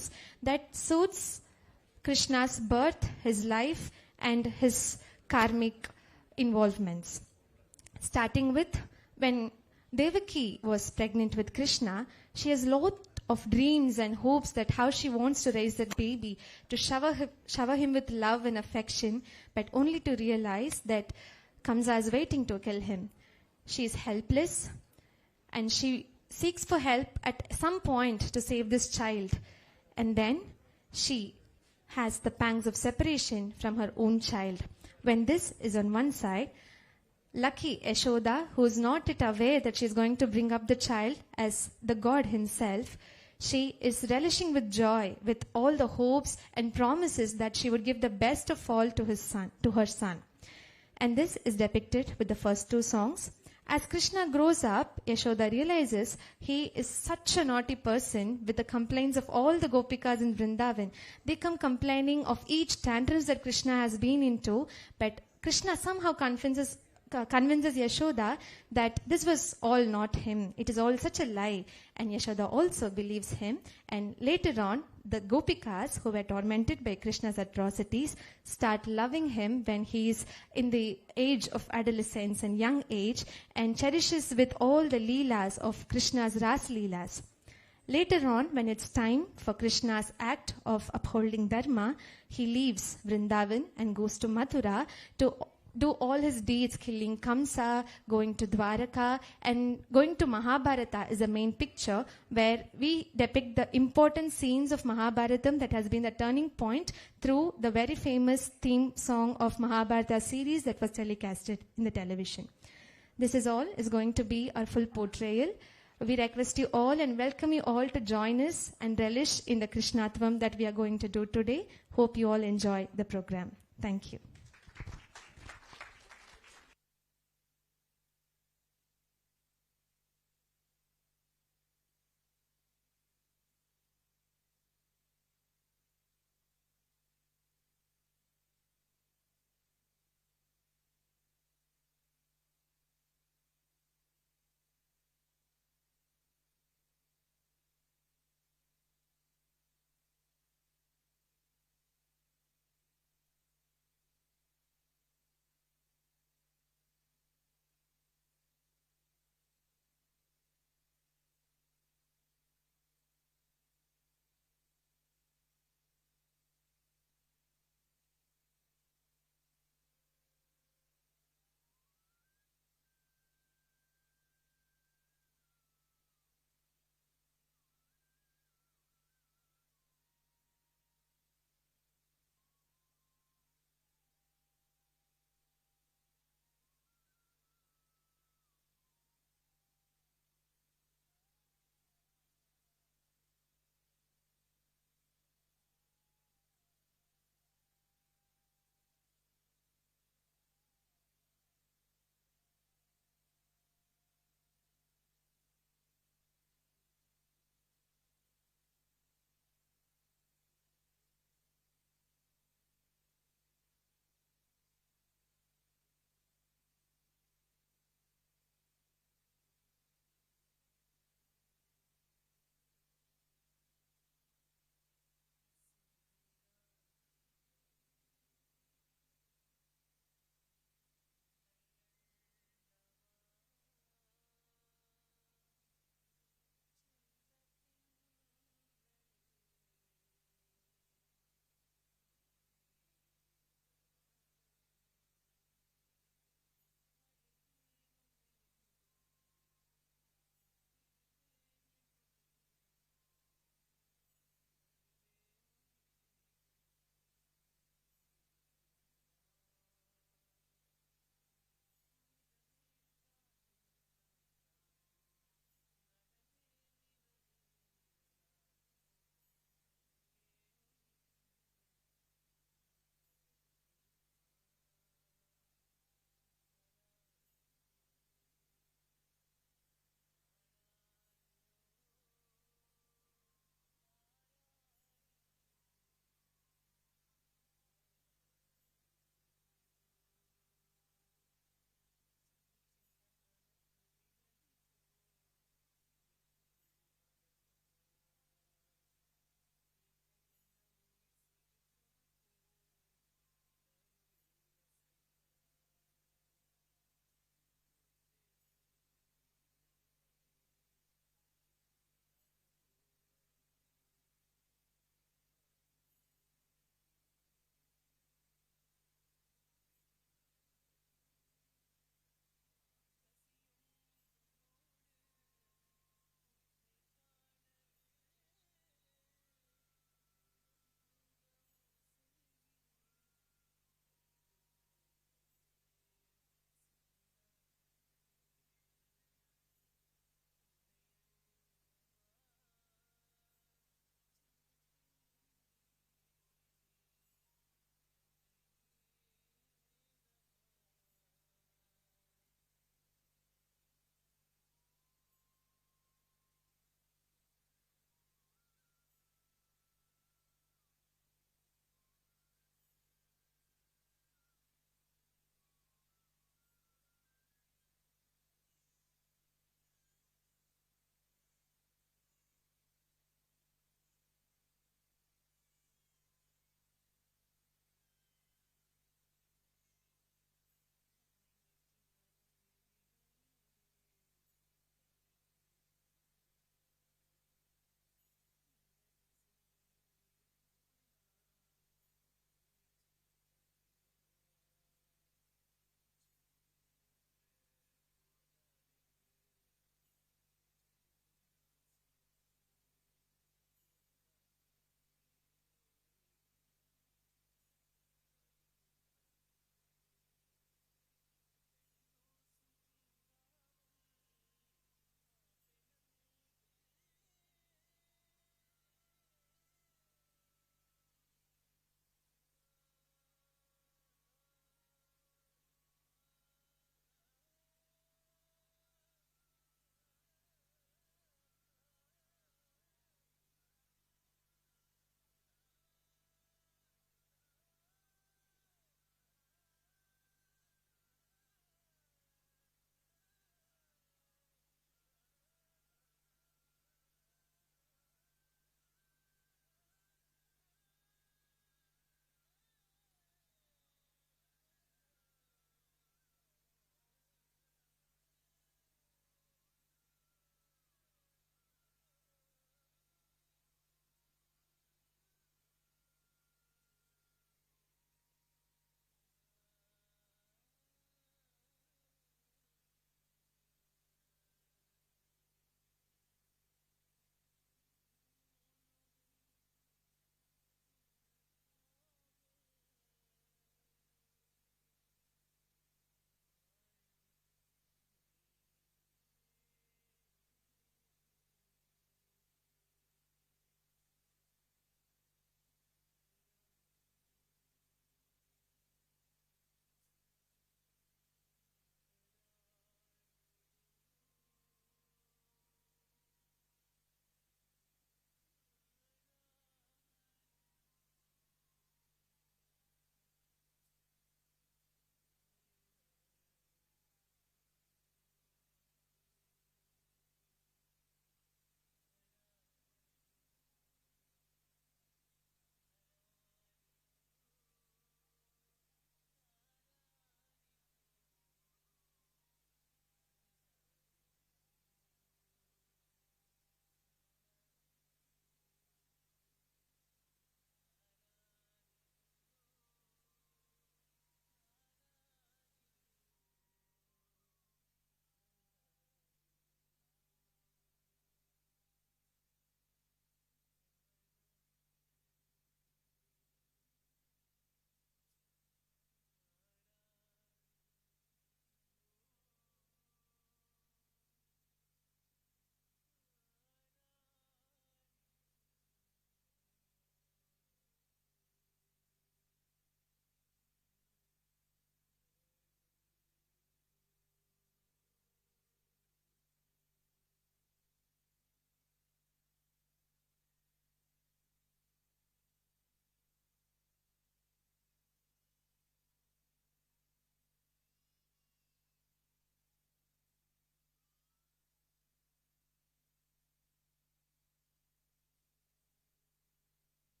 songs that suits Krishna's birth, his life, and his karmic involvements. Starting with when Devaki was pregnant with Krishna, she has lot of dreams and hopes that how she wants to raise that baby, to shower him with love and affection, but only to realize that Kamsa is waiting to kill him. She is helpless and she seeks for help at some point to save this child. And then she has the pangs of separation from her own child. When this is on one side, lucky Yashoda, who is not yet aware that she is going to bring up the child as the God himself, she is relishing with joy, with all the hopes and promises that she would give the best of all to her son. And this is depicted with the first two songs. As Krishna grows up, Yashoda realizes he is such a naughty person with the complaints of all the Gopikas in Vrindavan. They come complaining of each tantrums that Krishna has been into, but Krishna somehow convinces Yashoda that this was all not him. It is all such a lie. And Yashoda also believes him. And later on, the Gopikas, who were tormented by Krishna's atrocities, start loving him when he is in the age of adolescence and young age, and cherishes with all the leelas of Krishna's Ras Leelas. Later on, when it's time for Krishna's act of upholding Dharma, he leaves Vrindavan and goes to Mathura to do all his deeds, killing Kamsa, going to Dwaraka, and going to Mahabharata is the main picture where we depict the important scenes of Mahabharatam that has been the turning point through the very famous theme song of Mahabharata series that was telecasted in the television. This is going to be our full portrayal. We request you all and welcome you all to join us and relish in the Krishnatvam that we are going to do today. Hope you all enjoy the program. Thank you.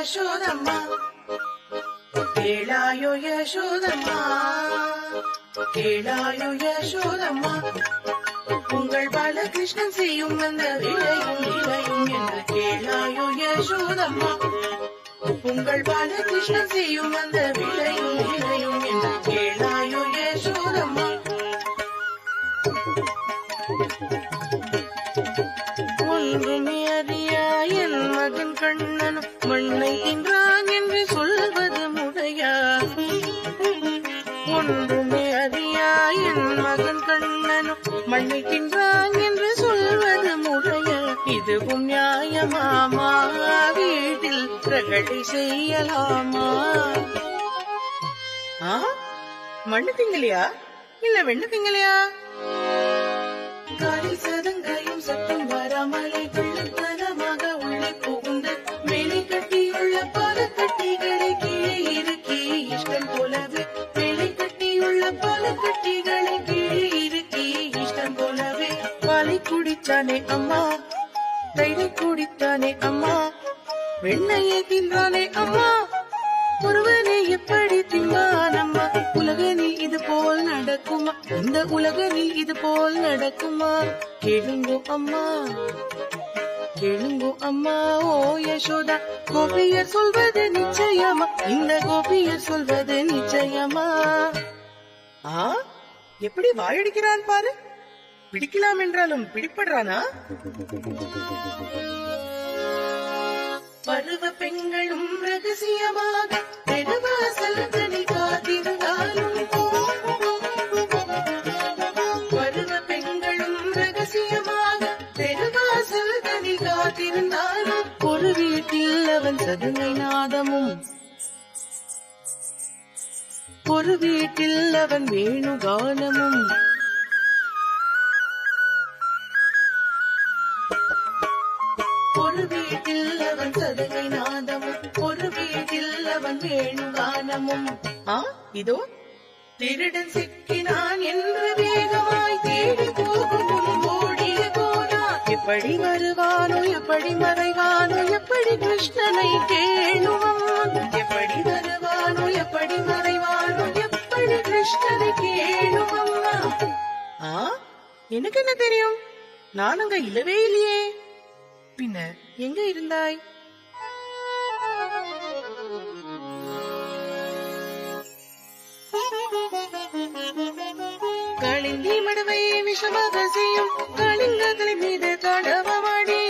Yashodamma கேளாயோ Yashodamma கேளாயோ Yashodamma உங்கள் பாலகிருஷ்ணன் செய்யும் அந்த விளையும் இளையும் என்று கேளாயோ யசோதம்மா உங்கள் பாலகிருஷ்ணன் செய்யும் அந்த விளையும் இளையும் என்று கேளாயோ யசோதம்மா ஒன்றுமே அறியா என் மகன் கண்ணனும் மண்ணை தின்றான் என்று சொல்வது முறையா ஒன்றுமே அறியா என் மகன் கண்ணனும் மண்ணை தின்றான் என்று சொல்வது முறையா இதுவும் நியாயமாமா வீட்டில் பிரகடை செய்யலாமா மண்ணு திங்கலையா இல்ல வெண்ணு திங்கலையா காலில் சதங்கையும் சத்தம் வராமலை கள்ளத்தனமாக உள்ளே புகுந்து மேலே கட்டியுள்ள பல கட்டிகளை கீழே இருக்கி இஷ்டம் போலவே மேலே கட்டியுள்ள பல கட்டிகளை கீழே இருக்கி இஷ்டம் போலவே பாலை குடித்தானே அம்மா தயிரை குடித்தானே அம்மா வெண்ணையை தின்றானே அம்மா ஒருவனை எப்படி தின்பான் அம்மா உலகனில் இது போல் நடக்குமா இந்த உலகனில் இது போல் நடக்குமா கேளுங்கோ அம்மா கேளுங்கோ அம்மா ஓ யசோதா கோபியர் சொல்வது நிச்சயமா இந்த கோபியர் சொல்வது நிச்சயமா எப்படி வாயடிக்கிறான் பாரு பிடிக்கலாம் என்றாலும் பிடிப்படுறானா பருவ பெண்களும் ரகசியமாக பெருவாசல் தனி காத்திருந்தாலும் பருவ பெண்களும் ரகசியமாக பெருவாசல் தனி காத்திருந்தாலும் ஒரு வீட்டில் அவன் சதுங்கை நாதமும் ஒரு வீட்டில் அவன் வேணுகானமும் ஒரு வீட்டில் அவன் சதகை நாதமும் ஒரு வீட்டில் அவன் வேணுகானமும் இதோ திருடன் சிக்கினான் என்று வேகமாய் தேடி போகும் ஓடிய போனா எப்படி வருவானோ எப்படி மறைவானோ எப்படி கிருஷ்ணனை கேளுவான் எப்படி வருவானோ எப்படி மறைவானோ எப்படி கிருஷ்ணனை கேளுவம்மா எனக்கு என்ன தெரியும் நான் அங்க இல்லவே இல்லையே பின்ன எங்க இருந்தாய் காளிந்தி மடவை விஷமாக செய்யும் காளிங்கதலை மீது தாண்டவமாடி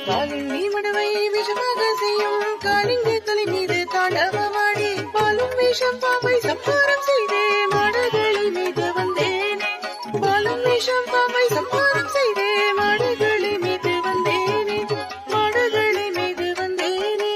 காளிந்தி மடவை விஷமாக செய்யும் காளிங்கதலை மீது தாண்டவமாடி பாலும் விஷம் பாம்பை சம்பாரம் செய்தே மாடுகளில் மீது வந்தேனே பாலும் விஷம் பாம்பை சம்பாரம் செய்தே மாடுகளில் மீது வந்தேனே மாடுகளில் மீது வந்தேனே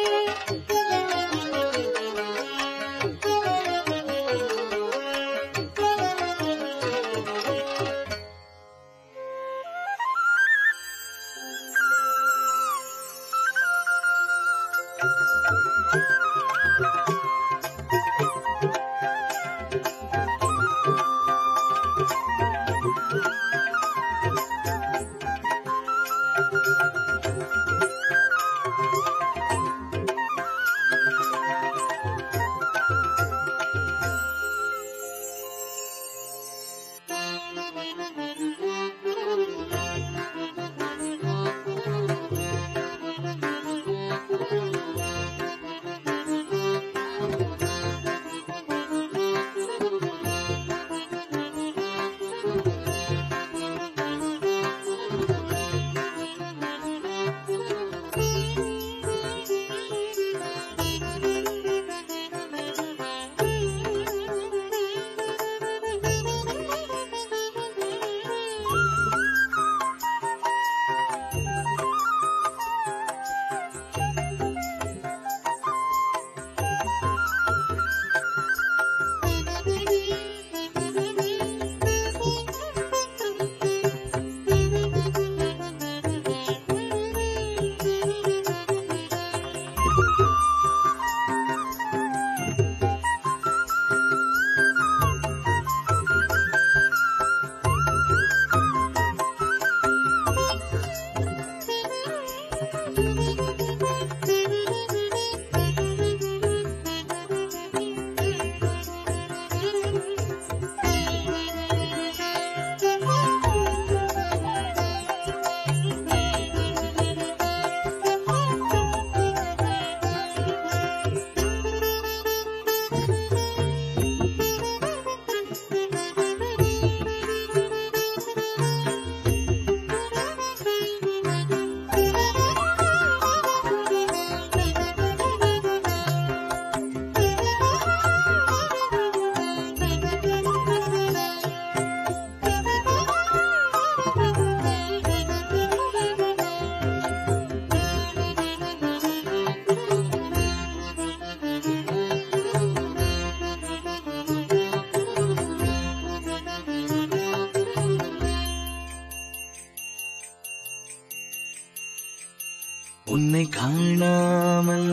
உன்னை காணாமல்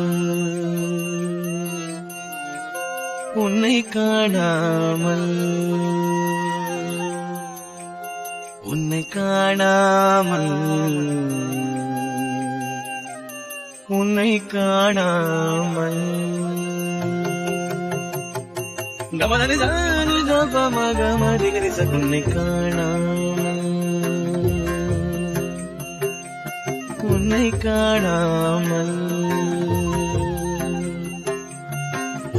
உன்னை காணாமல் உன்னை காணாமல் உன்னை காணாமல் கமதனி சானி ஜபமகமரி கரிச உன்னை காணாமல் உன்னை காணாமல்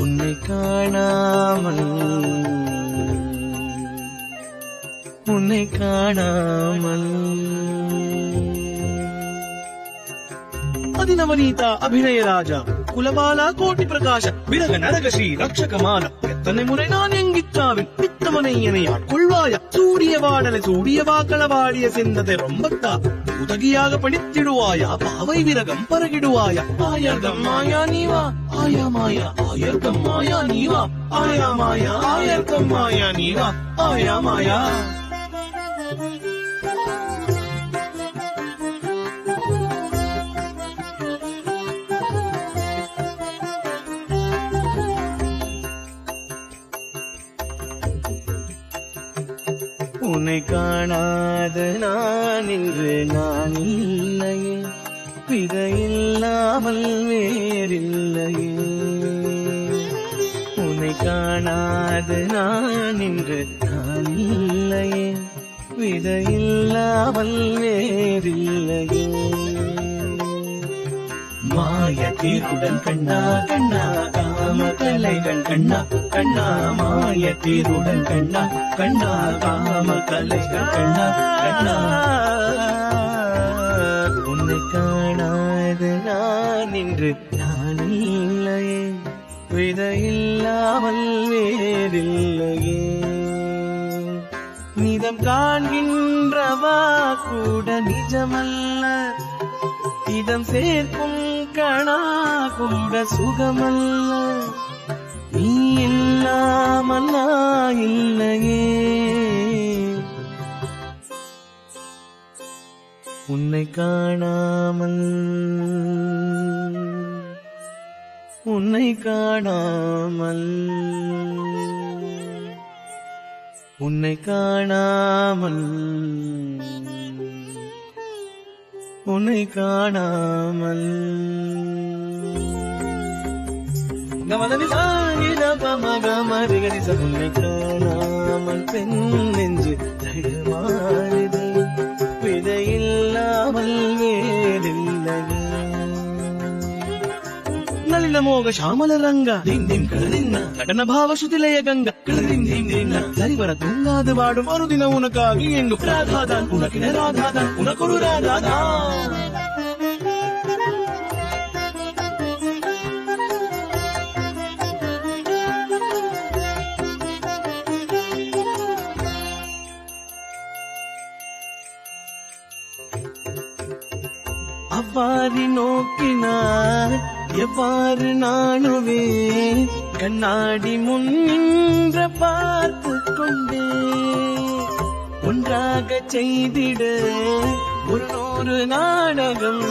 உன்னை காணாமல் உன்னை காணாமல் அதினவನೀತ ಅಭಿನಯ ರಾಜ ಕುಲಬಾಲ ಕೋಟಿ ಪ್ರಕಾಶ ವಿರಗ ನರಕ ಶ್ರೀ ರಕ್ಷಕಮಾನ எத்தனை முறை நான் எங்கிச்சாவின் பித்தமனை எனையாட் கொள்வாய சூடிய வாடலை சூடிய வாக்களவாடிய சிந்ததை ரொம்பத்தா உதகியாக படித்திடுவாயா பாவை விரகம் பரகிடுவாயா ஆயர்தம் மாயா நீவா ஆயா மாயா ஆயர்தம் மாயா நீவா ஆயா மாயா ஆயர்தம் மாயா நீவா ஆயா மாயா உன்னை காணாத நான் இன்று நான் இல்லையே விதையில்லாமல் வேறில்லையே உன்னை காணாத நான் இன்று நான் இல்லையே விதையில்லாமல் வேறில்லையே மாய தீருடன் கண்ணா கண்ணா காம கலைகள் கண்ணா கண்ணா மாய தீருடன் கண்ணா கண்ணா காம கலைகள் கண்ணா கண்ணா உன்னை காணாத நான் இன்று நான் இல்லையே விதையில்லாமல் வேறில்லையே நிதம் காண்கின்றவா கூட நிஜமல்ல இதம் சேர்க்கும் கணா கூட சுகமல்ல நீ இல்லாமல் நான் இல்லையே உன்னை காணாமல் உன்னை காணாமல் உன்னை காணாமல் உன்னை காணாமல் கமதனி சானி ஜபமகமரி கரிச உன்னை காணாமல் பெண் நெஞ்சு தடுமாறுது விதையில்லாமல் வேறில்லையே ನಲಿನ ಮೋಗ ಶ್ಯಾಮಲ ರಂಗ ದಿನ್ ದಿನ್ ಕಳದಿನ್ನ ನಟನ ಭಾವ ಶ್ರುತಿಲಯ ಗಂಗ ಕಳದಿನ್ ದಿನ್ ದಿನ್ನ ಸರಿವರ ತುಂಗಾದ ಬಾಡು ಮರುದಿನ ಉನಕಾಗಿ ಎಂದು ರಾಧಾದಾನ್ ಉನಕಿನ ರಾಧಾದಾನ್ ಉನಕೊಡು ರಾಧಾದಾ அவ்வாறு நோக்கினார் எவ்வாறு நானுவே கண்ணாடி முன் நின்ற பார்த்து கொண்டே ஒன்றாக செய்திட 100 நாடகம்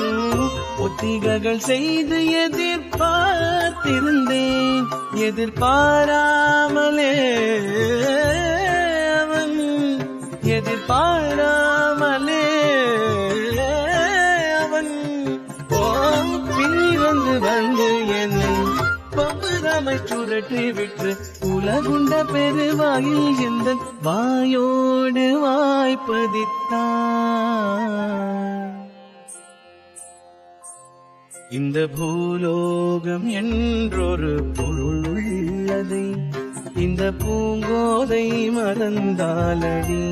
ஒத்திகைகள் செய்து எதிர்பார்த்திருந்தேன் எதிர்பாராமலே அவன் எதிர்பாராமலே வந்து என்னை பம்புராமை சுரட்டி விட்டு உலகுண்ட பெருவாயில் எந்த வாயோடு வாய்ப்பதித்தான் இந்த பூலோகம் என்றொரு பொருள் உள்ளதை இந்த பூங்கோதை மறந்தாலடி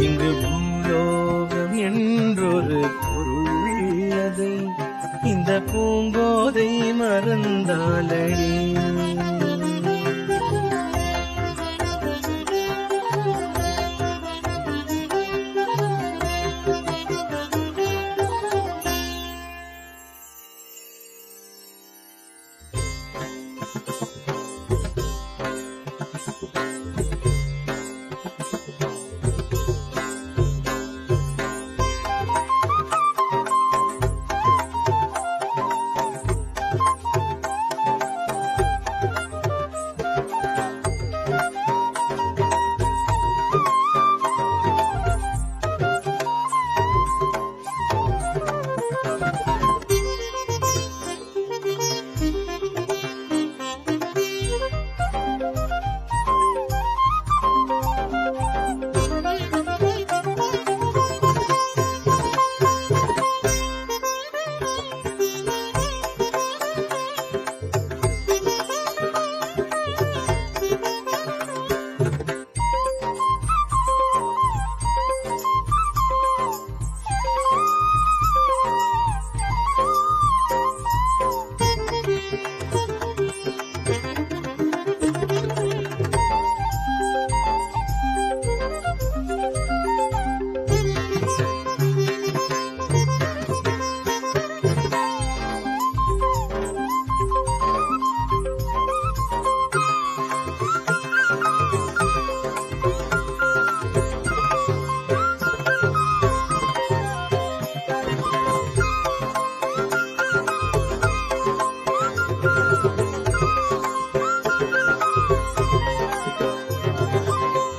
இங்கு பூலோகம் என்றொரு பொருள் உள்ளதை இந்த பூங்கோதை மறந்தாலடி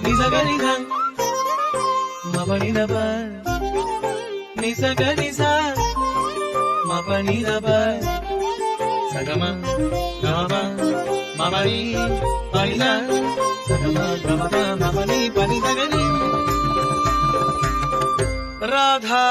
నిసగనిస మపనిదప నిసగనిస మపనిదప సగమ గమ మమని పనిద సగమ గమ మమని పనిదగని రాధా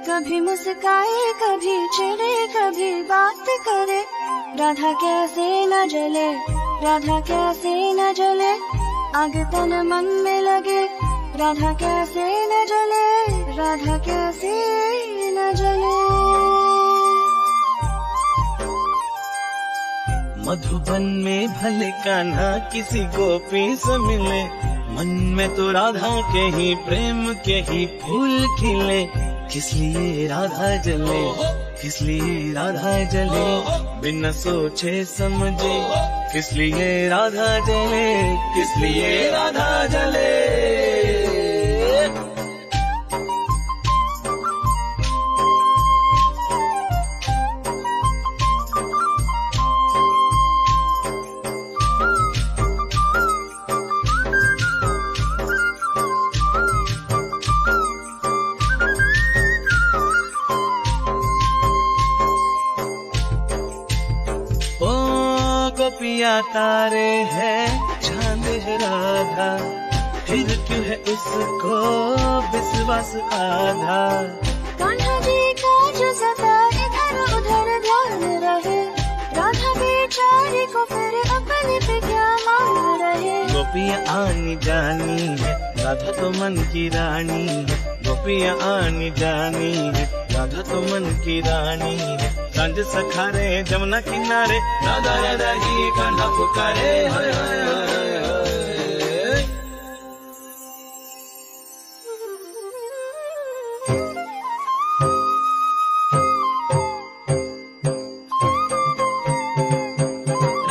कभी मुस्काए कभी चिढ़े कभी बात करे, राधा कैसे न जले, राधा कैसे न जले, आग तन मन में लगे, राधा कैसे न जले, राधा कैसे न जले। मधुबन में भले कान्हा किसी गोपी से मिले, मन में तो राधा के ही प्रेम के ही फूल खिले। किस लिए राधा जले, किस लिए राधा जले, बिना सोचे समझे, किस लिए राधा जले, किस लिए राधा जले। गोपिया तारे है चांद है राधा, फिर क्यों है उसको विश्वास आधा। कान्हा जी का जो सता इधर उधर ध्यान रहे, राधा बेचारी को फिर अपने पे क्या मान रहे। गोपिया आनी जानी है, राधा तो मन की रानी है। गोपिया आनी जानी है, राधा तो मन की रानी है। सांझ सखारे जमुना किनारे, राधा राधा ही कान्हा पुकारे। हाय हाय हाय हाय।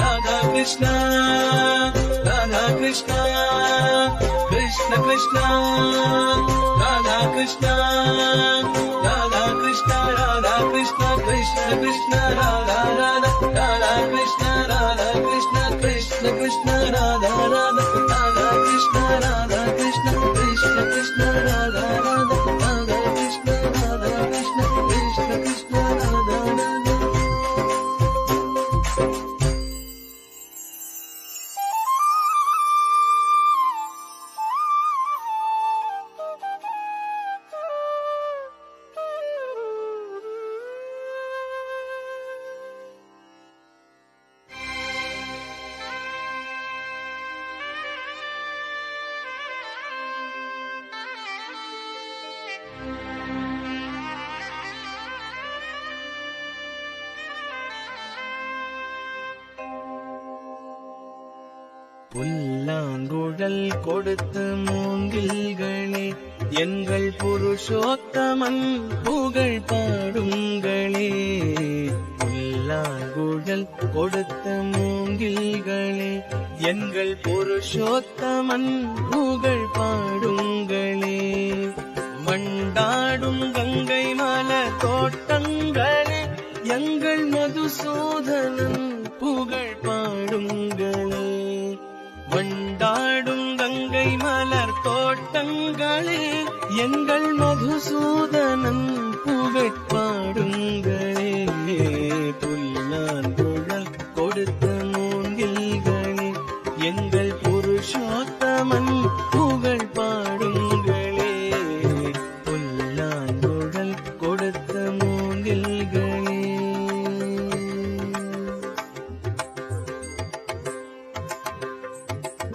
राधा कृष्णा राधा कृष्णा कृष्ण कृष्णा राधा कृष्णा राधा कृष्णा राधा कृष्णा कृष्ण कृष्ण राधा राधा राधा कृष्ण राधा कृष्ण कृष्ण कृष्ण राधा राधा राधा कृष्ण राधा कृष्ण कृष्ण कृष्ण राधा राधा राधा कृष्ण राधा कृष्ण कृष्ण कृष्ण राधा राधा। புல்லாங்குழல் கொடுத்து மூங்கில்களே, எங்கள் புருஷோத்தமன் புகழ் பாடுங்களே. புல்லாங்குழல் கொடுத்த மூங்கில்களே, எங்கள் புருஷோத்தமன் புகழ் பாடுங்களே. மண்டாடும் கங்கை மலர் தோட்டங்களே, எங்கள் மதுசூதனன் புகழ் பாடுங்களே. வண்டாடும் கங்கை மலர் தோட்டங்களே, எங்கள் மதுசூதனன் புகழ் பாடுங்களே. புல்லாங்குழல் கொடுத்த மூங்கில்களே, எங்கள் புருஷோத்தமன் புகழ் பாடுங்களே. புல்லாங்குழல் கொடுத்த மூங்கில்களே.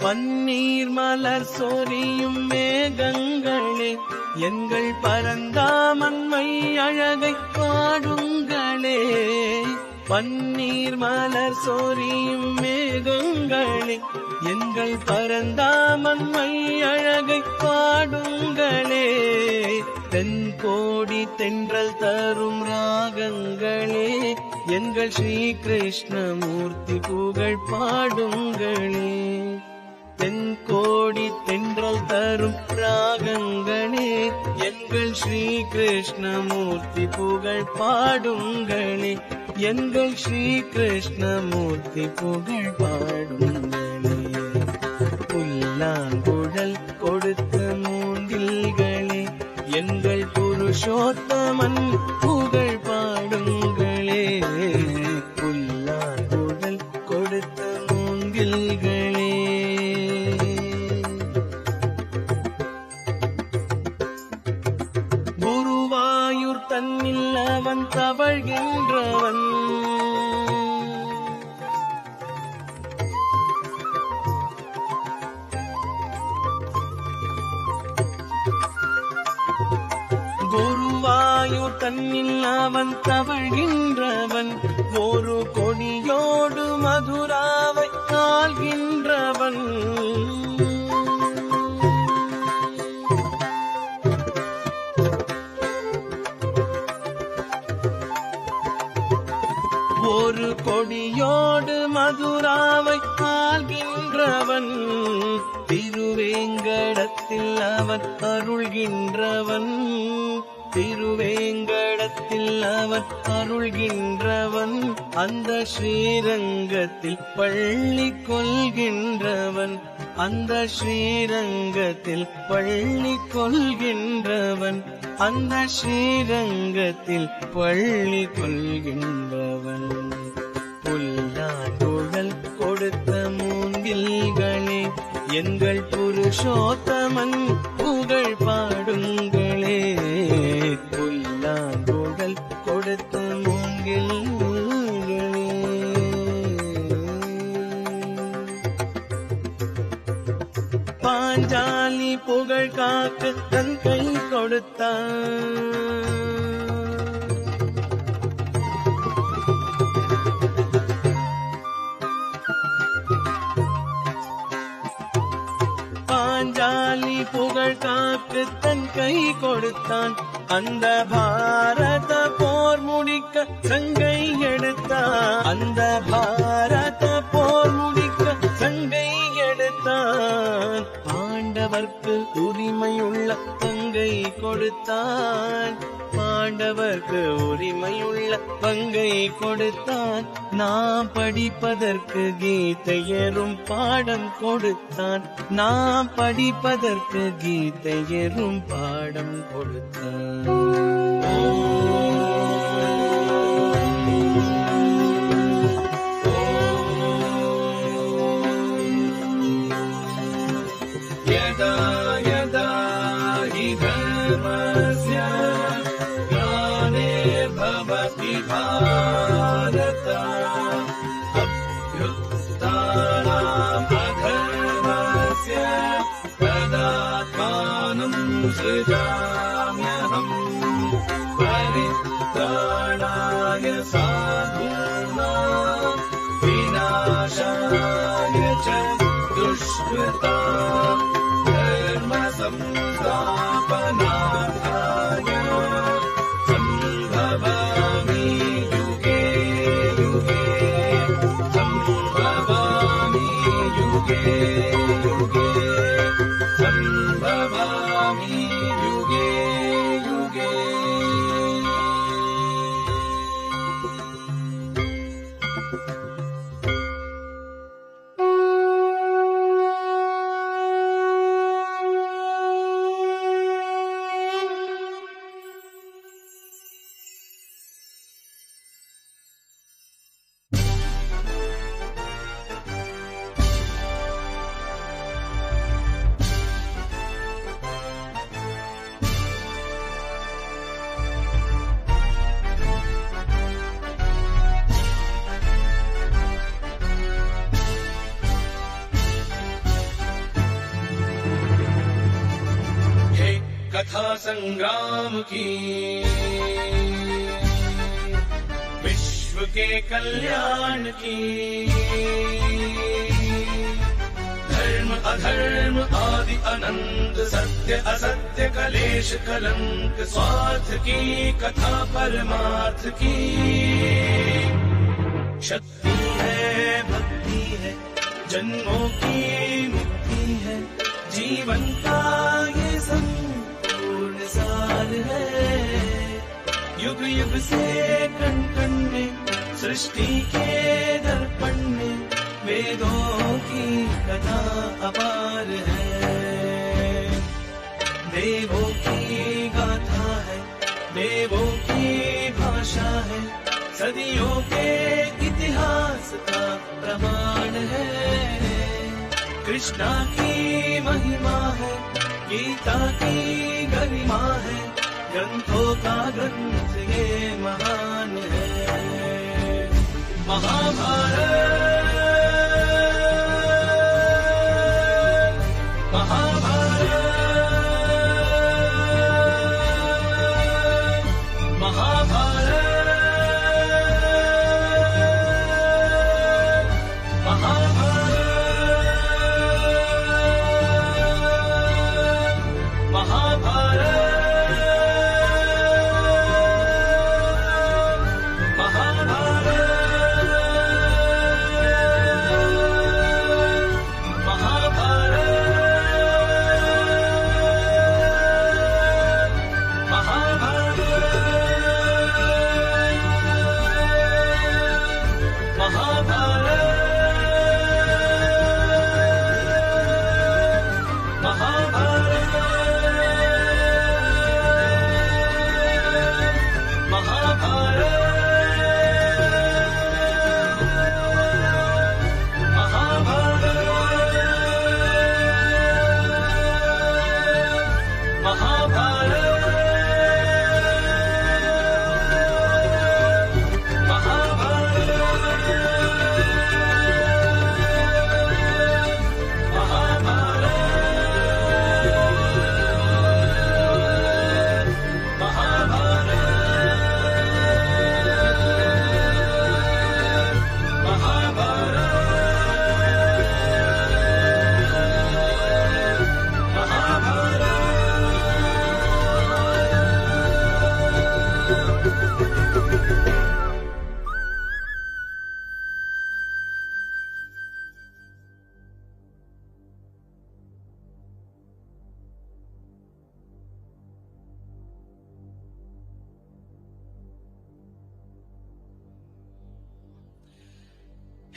பன்னீர் மலர் சொரியும் மேகங்களே, எங்கள் பரந்தாமன்மை அழகை பாடுங்களே. பன்னீர் மலர் சொரியும் மேகங்களே, எங்கள் பரந்தாமன்மை அழகை பாடுங்களே. தென்கோடி தென்றல் தரும் ராகங்களே, எங்கள் ஸ்ரீ கிருஷ்ணமூர்த்தி புகழ் பாடுங்களே. தென்கோடி தென்றல் தரும் ராகங்களே, எங்கள் ஸ்ரீ கிருஷ்ணமூர்த்தி புகழ் பாடுங்களே. எங்கள் ஸ்ரீ கிருஷ்ணமூர்த்தி புகழ் பாடுங்களே. புல்லாங்குழல் கொடுத்த மூங்கில்களே, எங்கள் புருஷோத்தமன் புகழ் பாடுங்களே. புல்லாங்குழல் கொடுத்த மூங்கில்களே. குருவாயூர் தன்னில் அவன் தவழ்கின்றவன், குருவாயூர் தன்னில் அவன் தவழ்கின்றவன். ஒரு கொடியோடு மதுராவை ஆள்கின்றவன். ஒரு கொடியோடு மதுராவை ஆள்கின்றவன். திருவேங்கடத்தில் அவன் அருள்கின்றவன். திருவேங்கடத்தில் அவன் அருள்கின்றவன். அந்த ஸ்ரீரங்கத்தில் பள்ளி கொள்கின்றவன். அந்த ஸ்ரீரங்கத்தில் பள்ளி கொள்கின்றவன். அந்த ஸ்ரீரங்கத்தில் பள்ளி கொள்கின்றவன். புல்லாங்குழல் கொடுத்த மூங்கில்களே, எங்கள் புருஷோத்தமன் புகழ் பாடுங்களே. புல்லாங்குழல் கொடுத்த மூங்கில்களே. பாஞ்சாலி புகழ் காக்க தன் கை கொடுத்தான். பாஞ்சாலி புகழ் காக்க தன் கை கொடுத்தான். அந்த பாரத போர் முடிக்க சங்கை எடுத்தான். அந்த பாரத போர் முடிக்க சங்கை எடுத்தான். பாண்டவர்க்கு உரிமையுள்ள பங்கை கொடுத்தான். பாண்டவர்க்கு உரிமையுள்ள பங்கை கொடுத்தான். நாம் படிப்பதற்கு கீதையரும் பாடம் கொடுத்தான். நாம் படிப்பதற்கு கீதையரும் பாடம் கொடுத்தான். யதா யதா ஹி தர்மஸ்ய ग्लानिर्भवति भारत अभ्युत्थानाम् अधर्मस्य तदात्मानं सृजाम्यहम् परित्राणाय साधूनां विनाशाय च दुष्कृताम् धर्म संस्थापनार्थाय संभवामि युगे युगे संभवामि युगे युगे संभवामि युगे युगे. कथा संग्राम की, विश्व के कल्याण की। धर्म अधर्म आदि अनंत, सत्य असत्य कलेश कलंक, स्वार्थ की कथा परमार्थ की। शक्ति है भक्ति है, जन्मों की मुक्ति है, जीवन का ये संपूर्ण सार है। युग युग से कण कण में, सृष्टि के दर्पण में, वेदों की कथा अपार है। देवों की गाथा है, देवों की भाषा है, सदियों के इतिहास का प्रमाण है। कृष्णा की महिमा है, गीता की गरिमा है, ग्रंथों का ग्रंथ ये महान है। महाभारत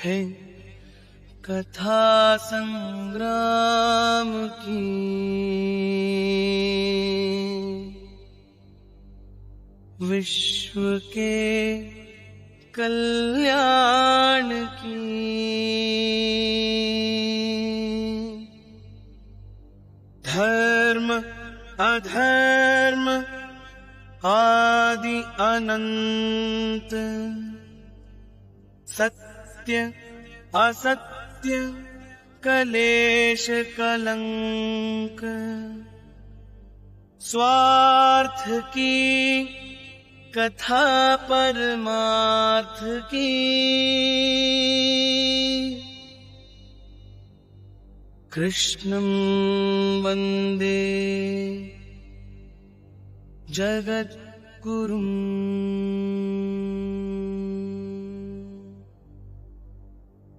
है कथा संग्राम की, विश्व के कल्याण की। धर्म अधर्म आदि अनंत, सत्य असत्य कलेश कलंक, स्वार्थ की कथा परमार्थ की। कृष्णं वन्दे जगद्गुरुम्।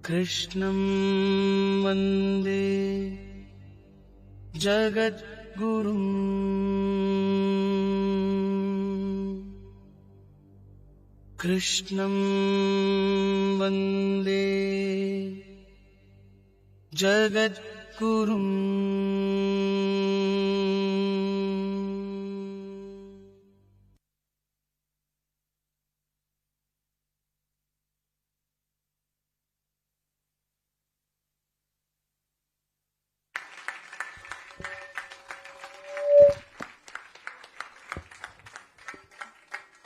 कृष्णं वन्दे जगद्गुरुम्। कृष्णं वन्दे जगद्गुरुम्।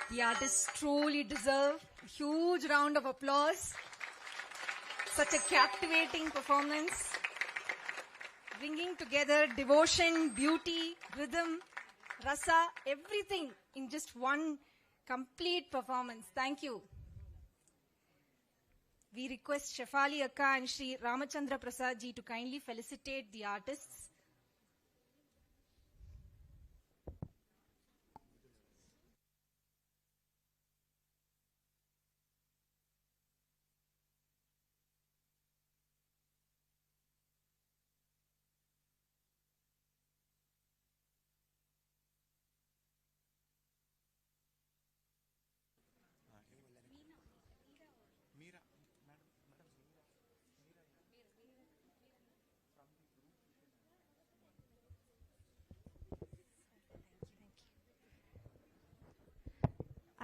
The artists truly deserve a huge round of applause. Such a captivating performance, bringing together devotion, beauty, rhythm, rasa, everything in just one complete performance. Thank you. We request Shefali Akka and Shri Ramachandra Prasad ji to kindly felicitate the artists.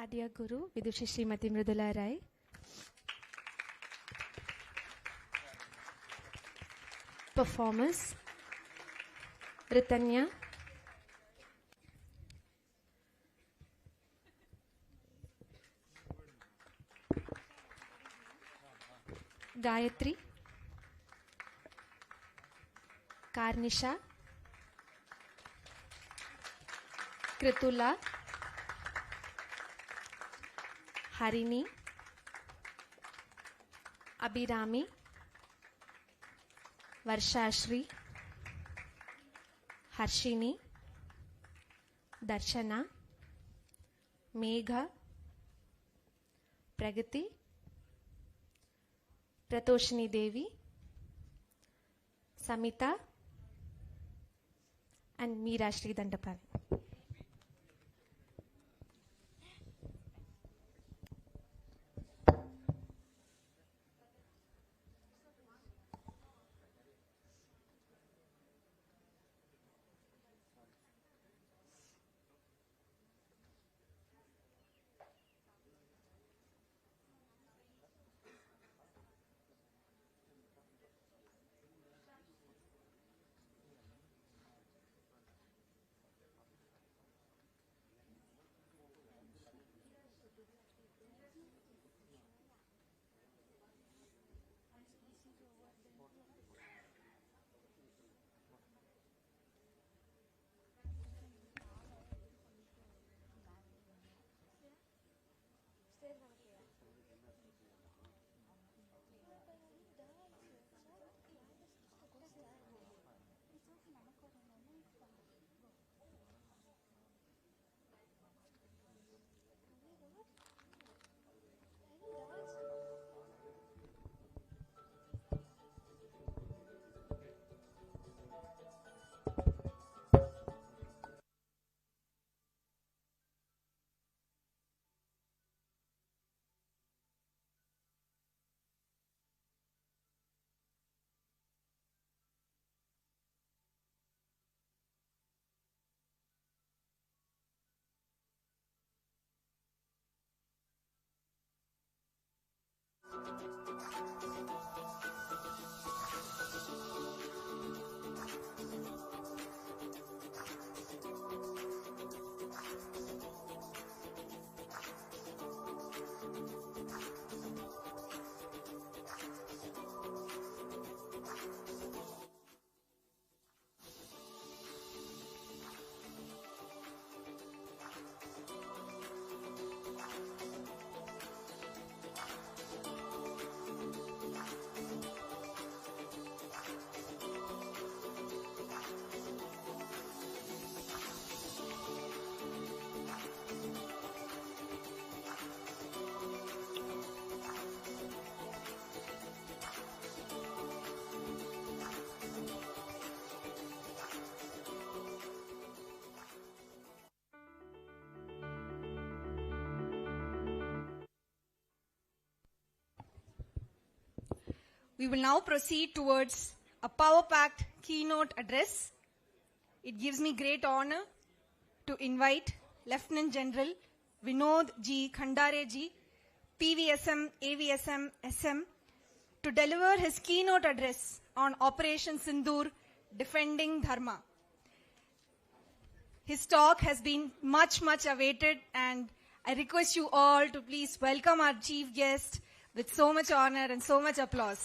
Adya Guru, Vidushi Srimati Mridula Rai. Performers, Ritanya, Gayatri, Karnisha, Kritula, Harini, Abhirami, Varshashri, Harshini, Darshana, Megha, Pragati, Pratoshini Devi, Samita, and Meera Shri Dandapani. We will now proceed towards a power-packed keynote address. It gives me great honor to invite Lieutenant General Vinod G. Khandare Ji, PVSM, AVSM, SM, to deliver his keynote address on Operation Sindoor, Defending Dharma. His talk has been much awaited, and I request you all to please welcome our chief guest with so much honor and so much applause.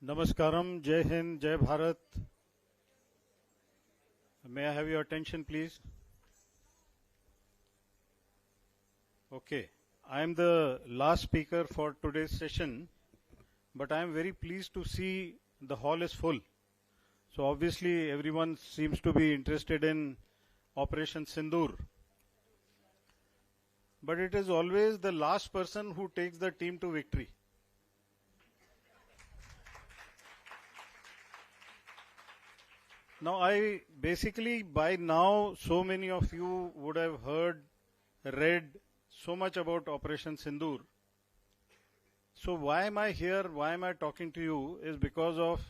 Namaskaram, Jai Hind, Jai Bharat. May I have your attention, please? Okay, I am the last speaker for today's session, but I am very pleased to see the hall is full. So obviously everyone seems to be interested in Operation Sindoor. But it is always the last person who takes the team to victory. Now by now, so many of you would have heard, read so much about Operation Sindoor. So why am I here, why am I talking to you is because of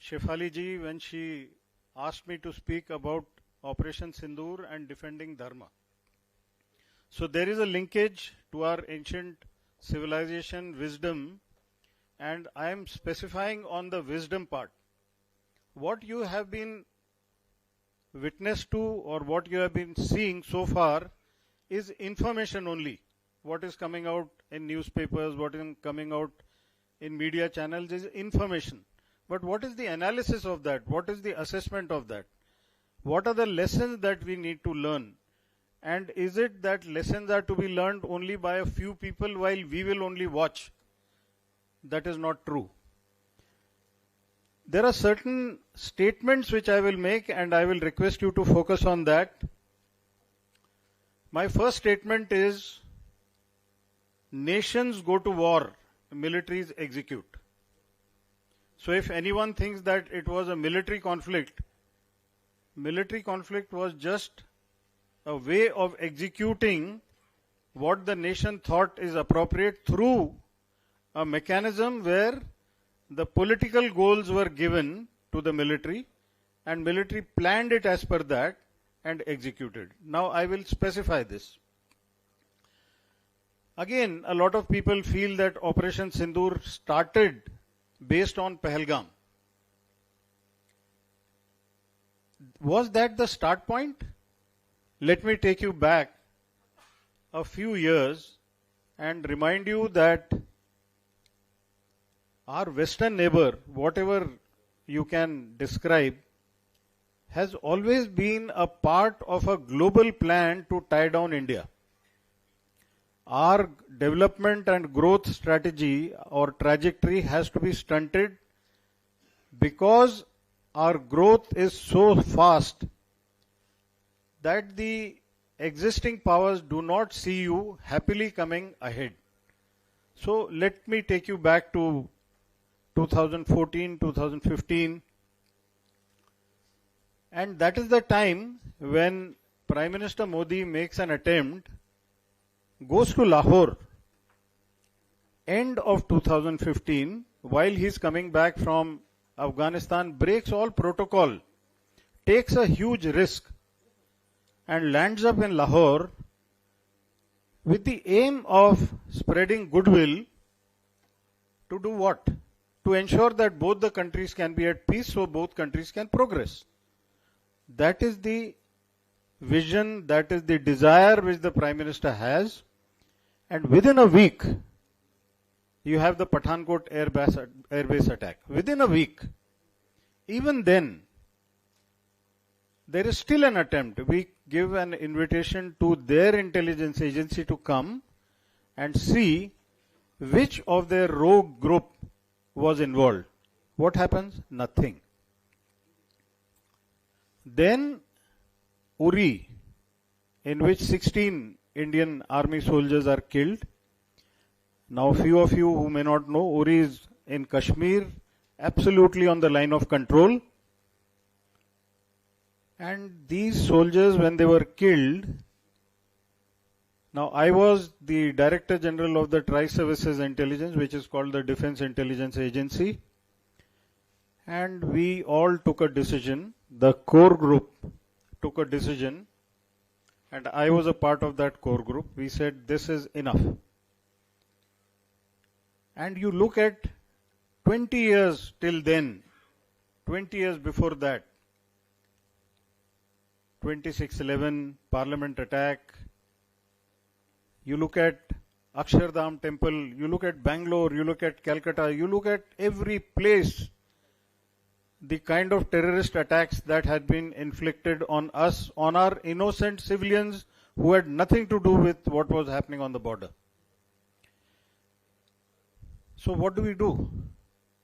Shefali ji when she asked me to speak about Operation Sindoor and defending Dharma. So there is a linkage to our ancient civilization, wisdom, and I am specifying on the wisdom part. What you have been witness to or what you have been seeing so far is information only. What is coming out in newspapers, what is coming out in media channels is information. But what is the analysis of that? What is the assessment of that? What are the lessons that we need to learn? And is it that lessons are to be learned only by a few people while we will only watch? That is not true. There are certain statements which I will make and I will request you to focus on that. My first statement is, nations go to war, militaries execute. So if anyone thinks that it was a military conflict was just a way of executing what the nation thought is appropriate through a mechanism where the political goals were given to the military and military planned it as per that and executed. Now I will specify this. Again, a lot of people feel that Operation Sindoor started based on Pahalgam. Was that the start point? Let me take you back a few years and remind you that our western neighbor, whatever you can describe, has always been a part of a global plan to tie down India. Our development and growth strategy or trajectory has to be stunted because our growth is so fast that the existing powers do not see you happily coming ahead. So let me take you back to 2014, 2015, and that is the time when Prime Minister Modi makes an attempt, goes to Lahore, end of 2015, while he is coming back from Afghanistan, breaks all protocol, takes a huge risk and lands up in Lahore with the aim of spreading goodwill to do what? To ensure that both the countries can be at peace so both countries can progress. That is the vision, that is the desire which the Prime Minister has, and within a week you have the Pathankot airbase attack. Within a week. Even then, there is still an attempt. We give an invitation to their intelligence agency to come and see which of their rogue group was involved. What happens? Nothing. Then Uri, in which 16 Indian army soldiers are killed. Now few of you who may not know, Uri is in Kashmir, absolutely on the line of control. And these soldiers, when they were killed, now I was the Director General of the Tri-Services Intelligence, which is called the Defense Intelligence Agency. And we all took a decision, the core group took a decision, and I was a part of that core group. We said this is enough. And you look at 20 years till then, 20 years before that, 26/11 Parliament attack. You look at Akshardham temple, you look at Bangalore, you look at Calcutta, you look at every place, the kind of terrorist attacks that had been inflicted on us, on our innocent civilians who had nothing to do with what was happening on the border. So what do we do?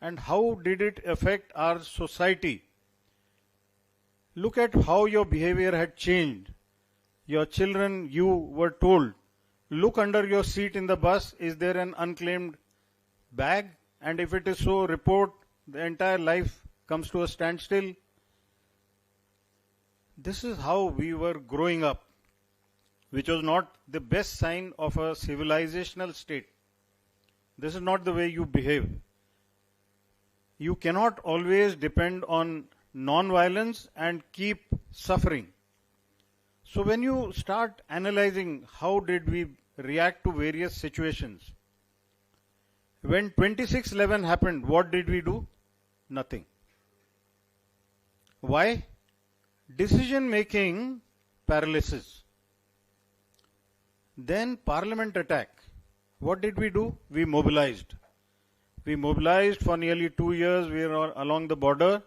And how did it affect our society? Look at how your behavior had changed. Your children, you were told, look under your seat in the bus, is there an unclaimed bag? And if it is so, report. The entire life comes to a standstill. This is how we were growing up, which was not the best sign of a civilizational state. This is not the way you behave. You cannot always depend on non-violence and keep suffering. So when you start analyzing how did we react to various situations, when 26/11 happened, what did we do? Nothing. Why? Decision making paralysis. Then Parliament attack. What did we do? We mobilized. We mobilized for nearly 2 years. We were along the border.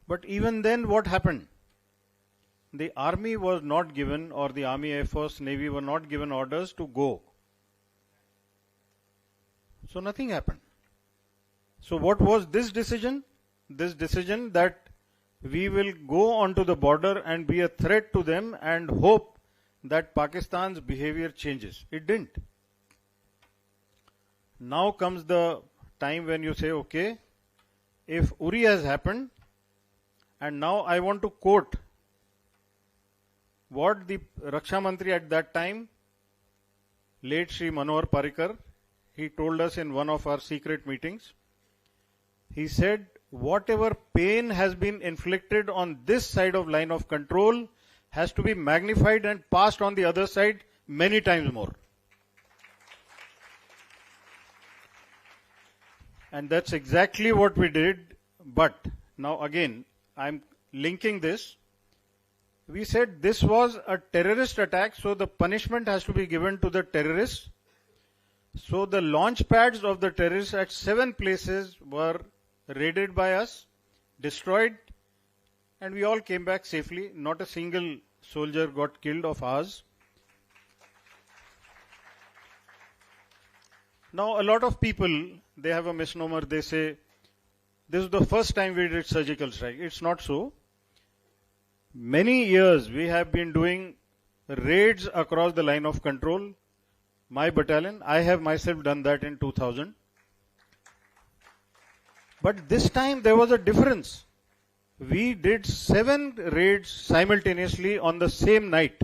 But even then, what happened? The army was not given, or the Army, Air Force, Navy were not given orders to go. So nothing happened. So what was this decision? This decision that we will go onto the border and be a threat to them and hope that Pakistan's behavior changes. It didn't. Now comes the time when you say, okay, if Uri has happened, and now I want to quote what the Raksha Mantri at that time, late Shri Manohar Parrikar, he told us in one of our secret meetings. He said, whatever pain has been inflicted on this side of line of control has to be magnified and passed on the other side many times more. And that's exactly what we did. But now again, I'm linking this. We said this was a terrorist attack, so the punishment has to be given to the terrorists. So the launch pads of the terrorists at 7 places were raided by us, destroyed, and we all came back safely. Not a single soldier got killed of ours. Now a lot of people, they have a misnomer. They say, this is the first time we did surgical strike. It's not so. Many years we have been doing raids across the line of control. My battalion, I have myself done that in 2000. But this time there was a difference. We did 7 raids simultaneously on the same night.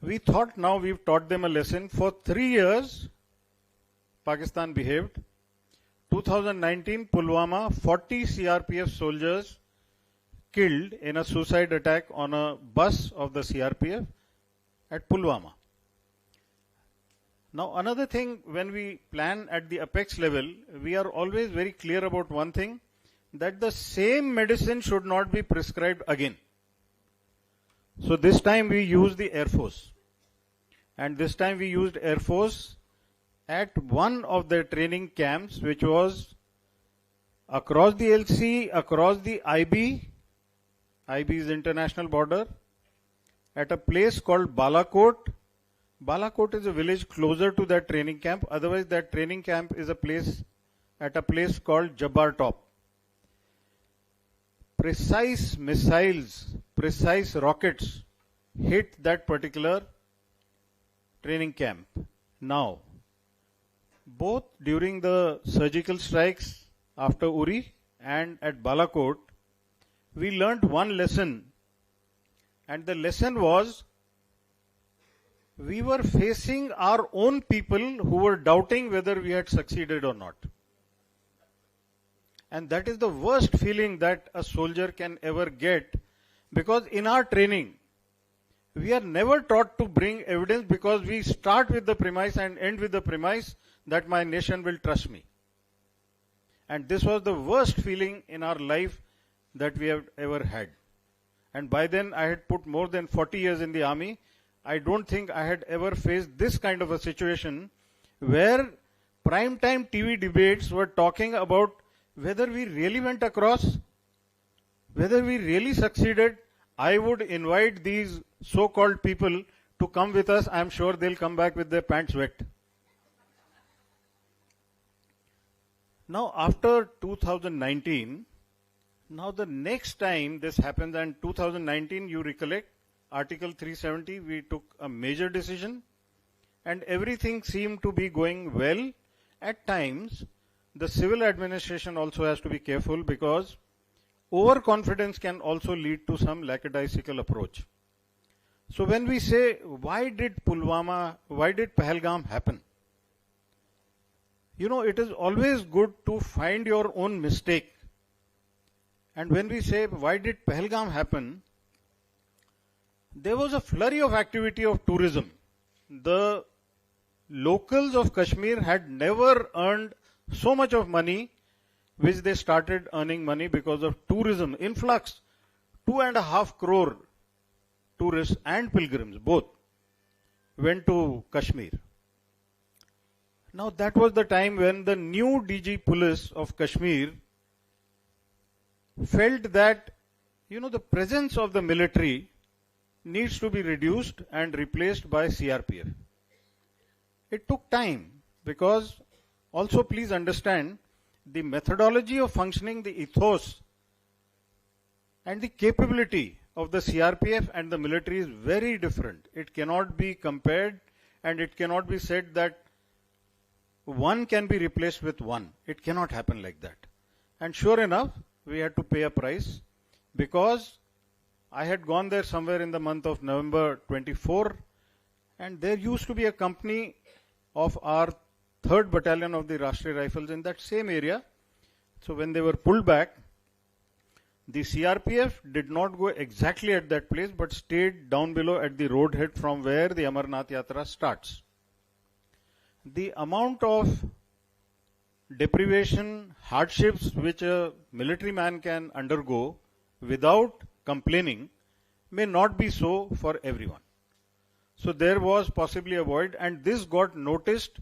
We thought now we've taught them a lesson. For 3 years, Pakistan behaved. 2019, Pulwama, 40 CRPF soldiers killed in a suicide attack on a bus of the CRPF at Pulwama. Now another thing, when we plan at the apex level, we are always very clear about one thing, that the same medicine should not be prescribed again. So this time we used the Air Force. And this time we used Air Force at one of the training camps, which was across the LC, across the IB. IB is international border. At a place called Balakot. Balakot is a village closer to that training camp. Otherwise that training camp is at a place called Jabbar Top. Precise missiles, precise rockets hit that particular training camp. Now, both during the surgical strikes after Uri and at Balakot, we learnt one lesson. And the lesson was, we were facing our own people who were doubting whether we had succeeded or not. And that is the worst feeling that a soldier can ever get, because in our training, we are never taught to bring evidence, because we start with the premise and end with the premise that my nation will trust me. And this was the worst feeling in our life that we have ever had. And by then I had put more than 40 years in the army. I don't think I had ever faced this kind of a situation where primetime TV debates were talking about whether we really went across, whether we really succeeded. I would invite these so-called people to come with us. I'm sure they'll come back with their pants wet. Now, after 2019, now the next time this happens, and 2019, you recollect, Article 370, we took a major decision, and everything seemed to be going well. At times, the civil administration also has to be careful, because overconfidence can also lead to some lackadaisical approach. So when we say, why did Pahalgam happen? You know, it is always good to find your own mistake. And when we say, why did Pahalgam happen? There was a flurry of activity of tourism. The locals of Kashmir had never earned so much of money, which they started earning money because of tourism influx. 2.5 crore tourists and pilgrims both went to Kashmir. Now that was the time when the new DG Police of Kashmir felt that, you know, the presence of the military needs to be reduced and replaced by CRPF. It took time, because also please understand the methodology of functioning, the ethos and the capability of the CRPF and the military is very different. It cannot be compared, and it cannot be said that one can be replaced with one. It cannot happen like that. And sure enough, we had to pay a price, because I had gone there somewhere in the month of November 24, and there used to be a company of our 3rd Battalion of the Rashtriya Rifles in that same area. So when they were pulled back, the CRPF did not go exactly at that place, but stayed down below at the road head from where the Amarnath Yatra starts. The amount of deprivation, hardships which a military man can undergo without complaining may not be so for everyone. So there was possibly a void, and this got noticed.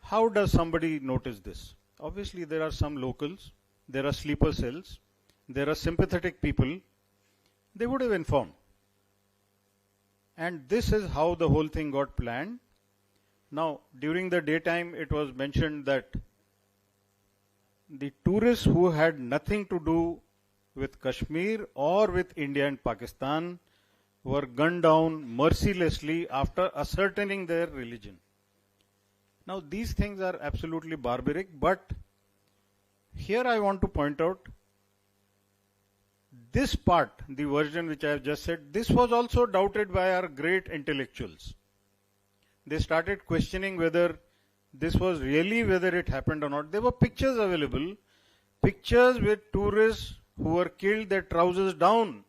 How does somebody notice this? Obviously, there are some locals, there are sleeper cells, there are sympathetic people. They would have informed. And this is how the whole thing got planned. Now, during the daytime, it was mentioned that the tourists who had nothing to do with Kashmir or with India and Pakistan were gunned down mercilessly after ascertaining their religion. Now, these things are absolutely barbaric, but here I want to point out this part, the version which I have just said, this was also doubted by our great intellectuals. They started questioning whether this was really, whether it happened or not. There were pictures available, pictures with tourists who were killed, their trousers down.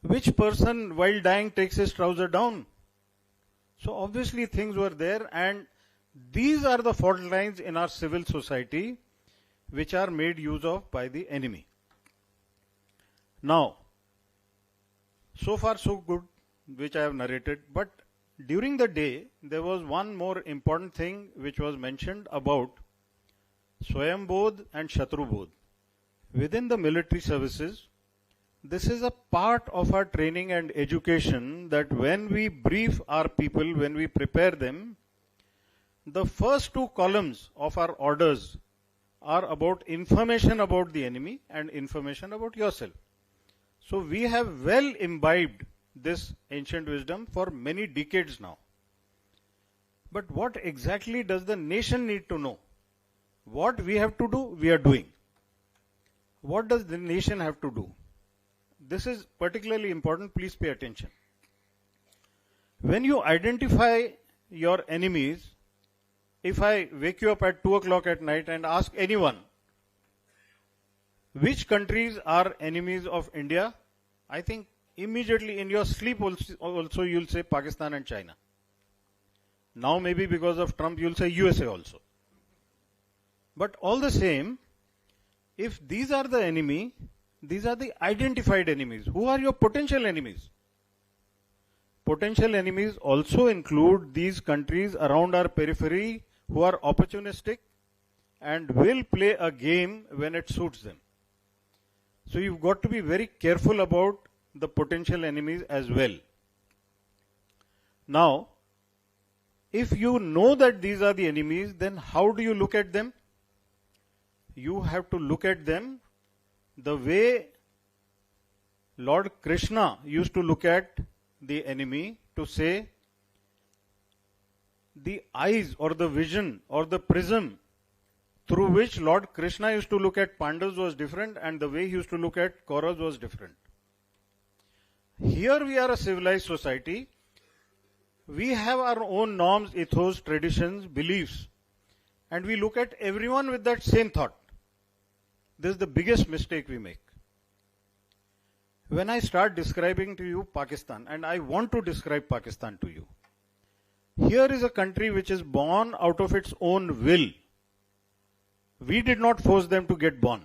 Which person while dying takes his trouser down? So obviously things were there, and these are the fault lines in our civil society which are made use of by the enemy. Now, so far so good, which I have narrated, but during the day there was one more important thing which was mentioned about Swayambodh and Shatrubodh. Within the military services, this is a part of our training and education, that when we brief our people, when we prepare them, the first 2 columns of our orders are about information about the enemy and information about yourself. So we have well imbibed this ancient wisdom for many decades now. But what exactly does the nation need to know? What we have to do, we are doing. What does the nation have to do? This is particularly important, please pay attention. When you identify your enemies, if I wake you up at 2 o'clock at night and ask anyone, which countries are enemies of India, I think immediately in your sleep also you'll say Pakistan and China. Now maybe because of Trump you'll say USA also. But all the same, if these are the enemy, These are the identified enemies. Who are your potential enemies? Potential enemies also include these countries around our periphery who are opportunistic and will play a game when it suits them. So you've got to be very careful about the potential enemies as well. Now, if you know that these are the enemies, then how do you look at them? You have to look at them the way Lord Krishna used to look at the enemy, to say the eyes or the vision or the prism through which Lord Krishna used to look at Pandavas was different, and the way he used to look at Kauravas was different. Here we are a civilized society. We have our own norms, ethos, traditions, beliefs, and we look at everyone with that same thought. This is the biggest mistake we make. When I start describing to you Pakistan, and I want to describe Pakistan to you, here is a country which is born out of its own will. We did not force them to get born.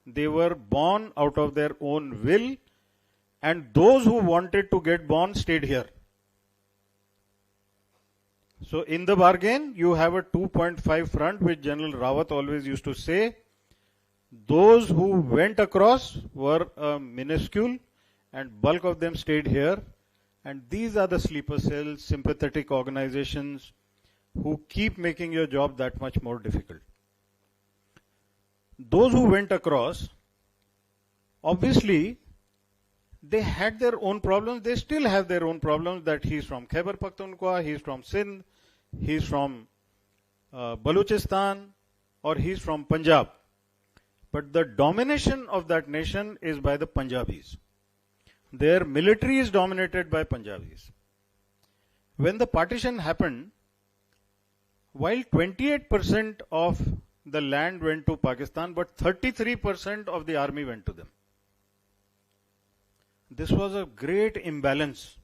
They were born out of their own will, and those who wanted to get born stayed here. So in the bargain, you have a 2.5 front, which General Rawat always used to say. Those who went across were minuscule, and bulk of them stayed here. And these are the sleeper cells, sympathetic organizations who keep making your job that much more difficult. Those who went across, obviously, they had their own problems. They still have their own problems, that he's from Khyber Pakhtunkhwa, he's from Sindh, he's from Balochistan, or he's from Punjab. But the domination of that nation is by the Punjabis. Their military is dominated by Punjabis. When the partition happened, while 28% of the land went to Pakistan, but 33% of the army went to them. This was a great imbalance.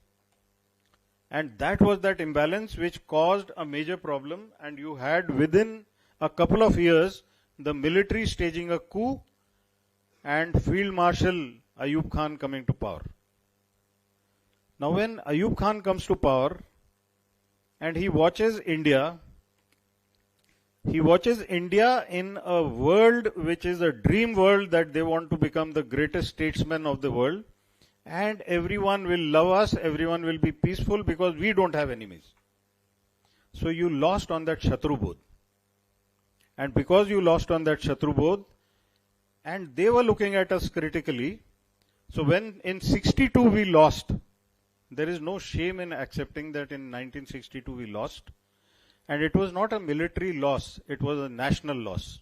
And that was that imbalance which caused a major problem, and you had within a couple of years the military staging a coup and Field Marshal Ayub Khan coming to power. Now when Ayub Khan comes to power and he watches India in a world which is a dream world, that they want to become the greatest statesman of the world, and everyone will love us, everyone will be peaceful because we don't have enemies. So you lost on that Shatru Bodh. And because you lost on that Shatru Bodh, and they were looking at us critically, so when in 62 we lost, there is no shame in accepting that in 1962 we lost. And it was not a military loss, it was a national loss.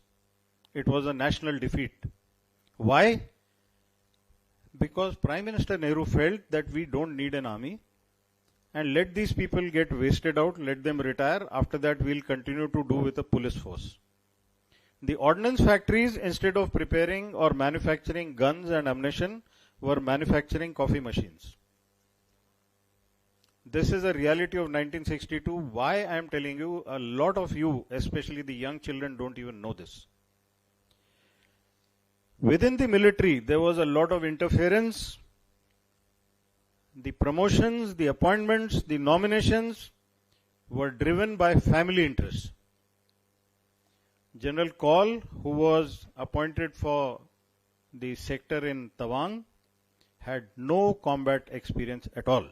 It was a national defeat. Why? Because Prime Minister Nehru felt that we don't need an army, and let these people get wasted out, let them retire. After that, we'll continue to do with a police force. The ordnance factories, instead of preparing or manufacturing guns and ammunition, were manufacturing coffee machines. This is a reality of 1962. Why I am telling you, a lot of you, especially the young children, don't even know this. Within the military, there was a lot of interference. The promotions, the appointments, the nominations were driven by family interests. General Kaul, who was appointed for the sector in Tawang, had no combat experience at all.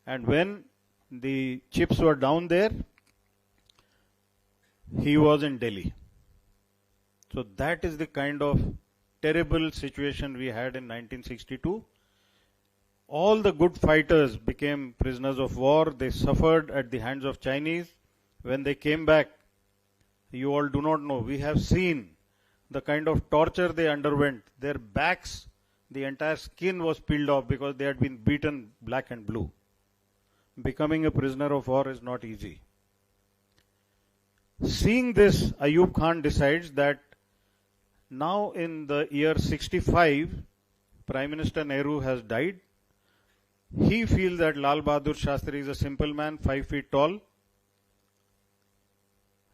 And when the chips were down there, he was in Delhi. So that is the kind of terrible situation we had in 1962. All the good fighters became prisoners of war. They suffered at the hands of Chinese. When they came back, you all do not know. We have seen the kind of torture they underwent. Their backs, the entire skin was peeled off because they had been beaten black and blue. Becoming a prisoner of war is not easy. Seeing this, Ayub Khan decides that now in the year 65, Prime Minister Nehru has died. He feels that Lal Bahadur Shastri is a simple man, 5 feet tall.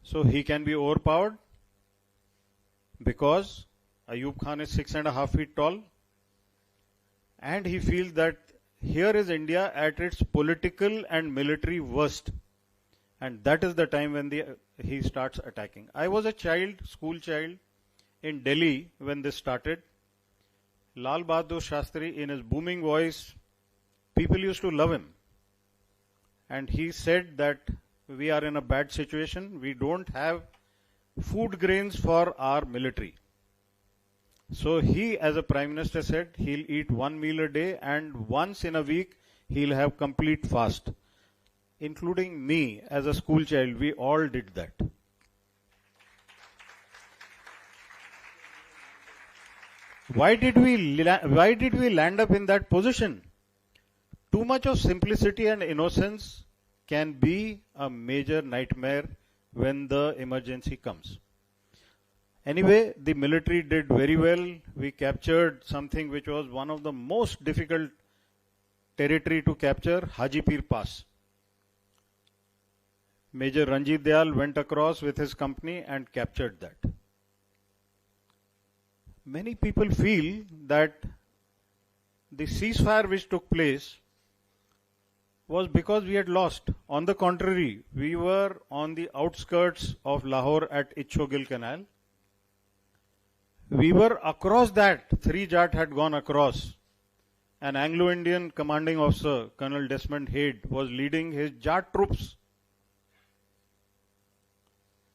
So he can be overpowered because Ayub Khan is 6.5 feet tall, and he feels that here is India at its political and military worst. And that is the time when he starts attacking. I was a child, school child, in Delhi when this started. Lal Bahadur Shastri, in his booming voice, people used to love him. And he said that we are in a bad situation. We don't have food grains for our military. So he, as a Prime Minister, said he'll eat one meal a day and once in a week he'll have complete fast. Including me as a school child, we all did that. Why did we land up in that position? Too much of simplicity and innocence can be a major nightmare when the emergency comes. Anyway, the military did very well. We captured something which was one of the most difficult territory to capture, Hajipir Pass. Major Ranjit Dayal went across with his company and captured that. Many people feel that the ceasefire which took place was because we had lost. On the contrary, we were on the outskirts of Lahore at Ichhogil Canal. We were across that. 3 Jat had gone across. An Anglo-Indian commanding officer, Colonel Desmond Hayde, was leading his Jat troops.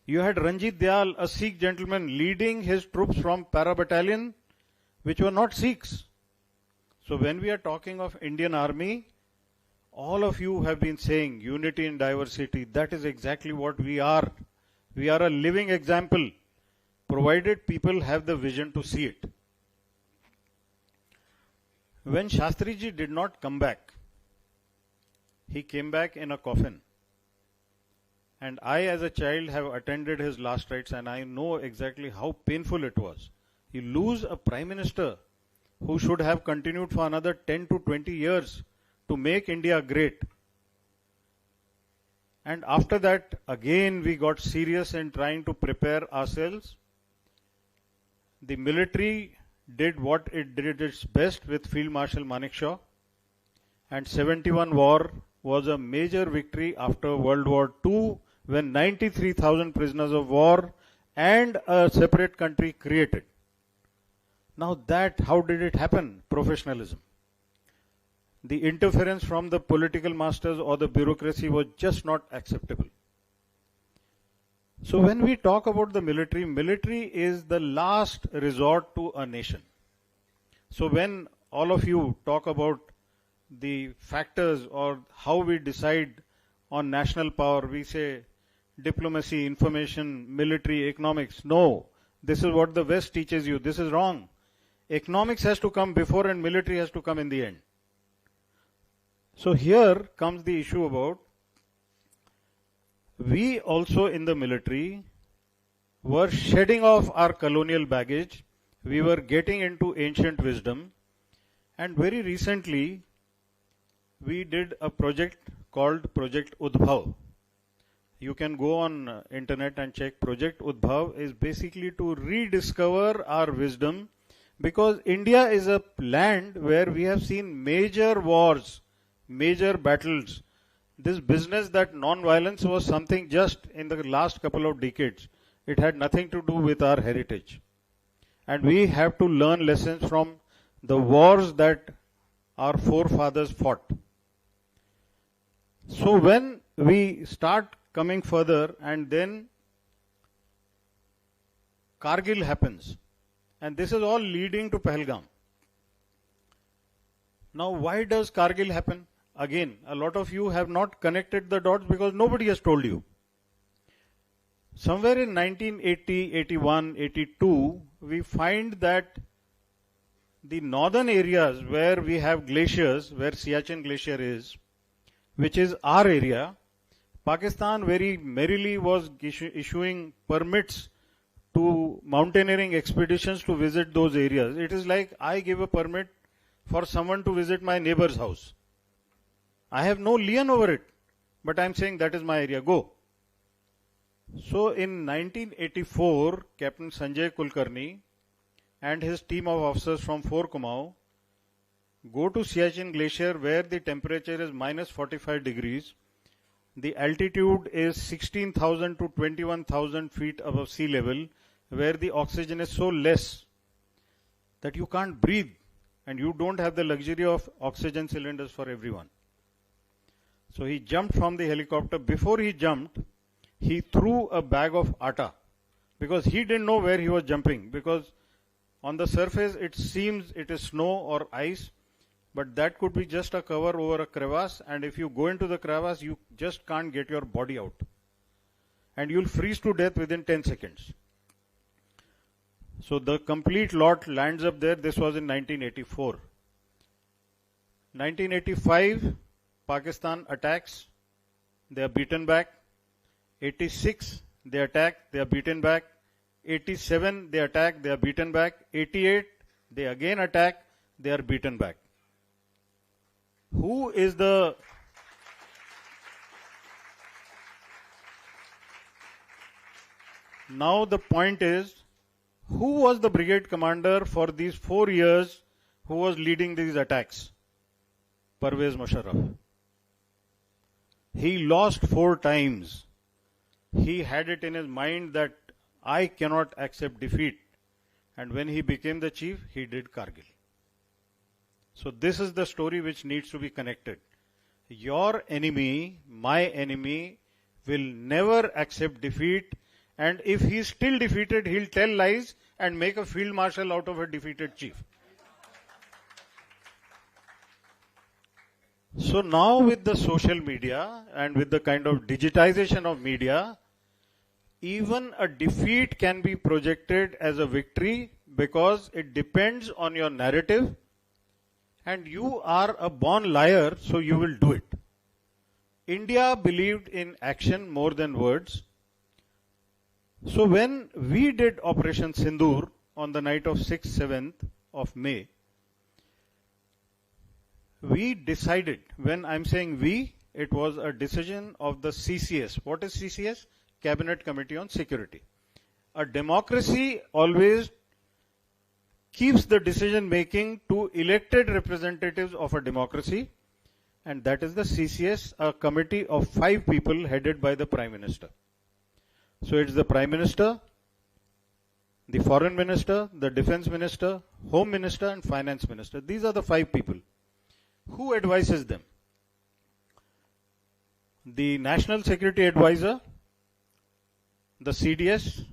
You had Ranjit Dayal, a Sikh gentleman, leading his troops from Para Battalion, which were not Sikhs. So when we are talking of Indian Army, all of you have been saying unity in diversity. That is exactly what we are. We are a living example, provided people have the vision to see it. When Shastriji did not come back, he came back in a coffin. And I, as a child, have attended his last rites, and I know exactly how painful it was. You lose a Prime Minister who should have continued for another 10 to 20 years to make India great. And after that, again, we got serious in trying to prepare ourselves. The military did what it did its best with Field Marshal Manekshaw. And 71 war was a major victory after World War II, when 93,000 prisoners of war and a separate country created. Now that, how did it happen? Professionalism. The interference from the political masters or the bureaucracy was just not acceptable. So when we talk about the military, military is the last resort to a nation. So when all of you talk about the factors or how we decide on national power, we say diplomacy, information, military, economics. No, this is what the West teaches you. This is wrong. Economics has to come before and military has to come in the end. So here comes the issue about we also in the military were shedding off our colonial baggage. We were getting into ancient wisdom. And very recently, we did a project called Project Udbhav. You can go on internet and check. Project Udbhav is basically to rediscover our wisdom, because India is a land where we have seen major wars, major battles. This business that non-violence was something just in the last couple of decades. It had nothing to do with our heritage. And we have to learn lessons from the wars that our forefathers fought. So when we start coming further, and then Kargil happens, and this is all leading to Pahalgam. Now why does Kargil happen? Again, a lot of you have not connected the dots because nobody has told you. Somewhere in 1980, 81, 82, we find that the northern areas where we have glaciers, where Siachen Glacier is, which is our area, Pakistan very merrily was issuing permits to mountaineering expeditions to visit those areas. It is like I give a permit for someone to visit my neighbor's house. I have no lien over it, but I am saying that is my area, go. So in 1984, Captain Sanjay Kulkarni and his team of officers from Fort Kumau go to Siachen Glacier where the temperature is minus 45 degrees. The altitude is 16,000 to 21,000 feet above sea level, where the oxygen is so less that you can't breathe and you don't have the luxury of oxygen cylinders for everyone. So he jumped from the helicopter. Before he jumped, he threw a bag of atta because he didn't know where he was jumping, because on the surface it seems it is snow or ice, but that could be just a cover over a crevasse, and if you go into the crevasse, you just can't get your body out. And you'll freeze to death within 10 seconds. So the complete lot lands up there. This was in 1984. 1985, Pakistan attacks. They are beaten back. 86, they attack. They are beaten back. 87, they attack. They are beaten back. 88, they again attack. They are beaten back. Who is the Now the point is, who was the brigade commander for these 4 years who was leading these attacks? Parvez Musharraf. He lost 4 times. He had it in his mind that I cannot accept defeat. And when he became the chief, he did Kargil. So this is the story which needs to be connected. Your enemy, my enemy, will never accept defeat, and if he is still defeated, he'll tell lies and make a field marshal out of a defeated chief. So now with the social media and with the kind of digitization of media, even a defeat can be projected as a victory because it depends on your narrative, and you are a born liar, so you will do it. India believed in action more than words. So when we did Operation Sindoor on the night of 6th, 7th of May, we decided, when I'm saying we, it was a decision of the CCS. What is CCS? Cabinet Committee on Security. A democracy always keeps the decision making to elected representatives of a democracy, and that is the CCS, a committee of 5 people headed by the Prime Minister. So it's the Prime Minister, the Foreign Minister, the Defense Minister, Home Minister and Finance Minister. These are the 5 people. Who advises them? The National Security Advisor, the CDS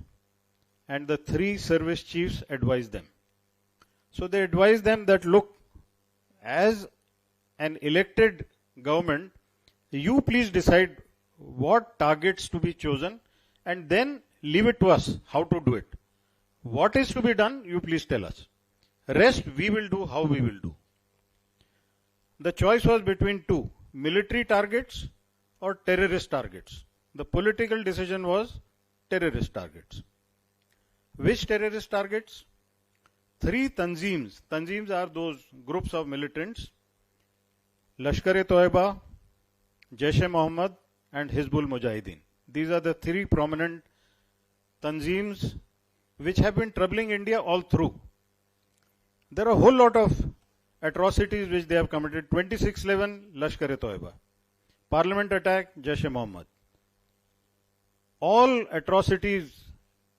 and the 3 service chiefs advise them. So they advise them that, look, as an elected government, you please decide what targets to be chosen and then leave it to us how to do it. What is to be done, you please tell us. Rest we will do how we will do. The choice was between 2, military targets or terrorist targets. The political decision was terrorist targets. Which terrorist targets? 3 tanzeems. Tanzeems are those groups of militants: Lashkar-e-Toiba, Jaish-e-Mohammed and Hizbul Mujahideen. These are the 3 prominent tanzeems which have been troubling India all through. There are a whole lot of atrocities which they have committed. 26/11, Lashkar-e-Toiba. Parliament attack, Jaish-e-Mohammed. All atrocities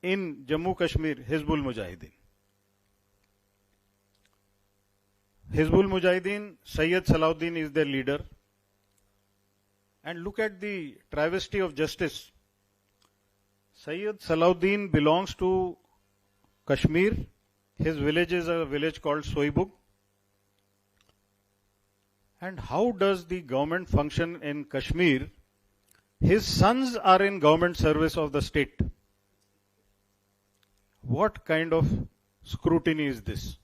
in Jammu Kashmir, Hizbul Mujahideen. Hizbul Mujahideen, Sayyid Salahuddin is their leader. And look at the travesty of justice. Sayyid Salahuddin belongs to Kashmir. His village is a village called Soibug. And how does the government function in Kashmir? His sons are in government service of the state. What kind of scrutiny is this?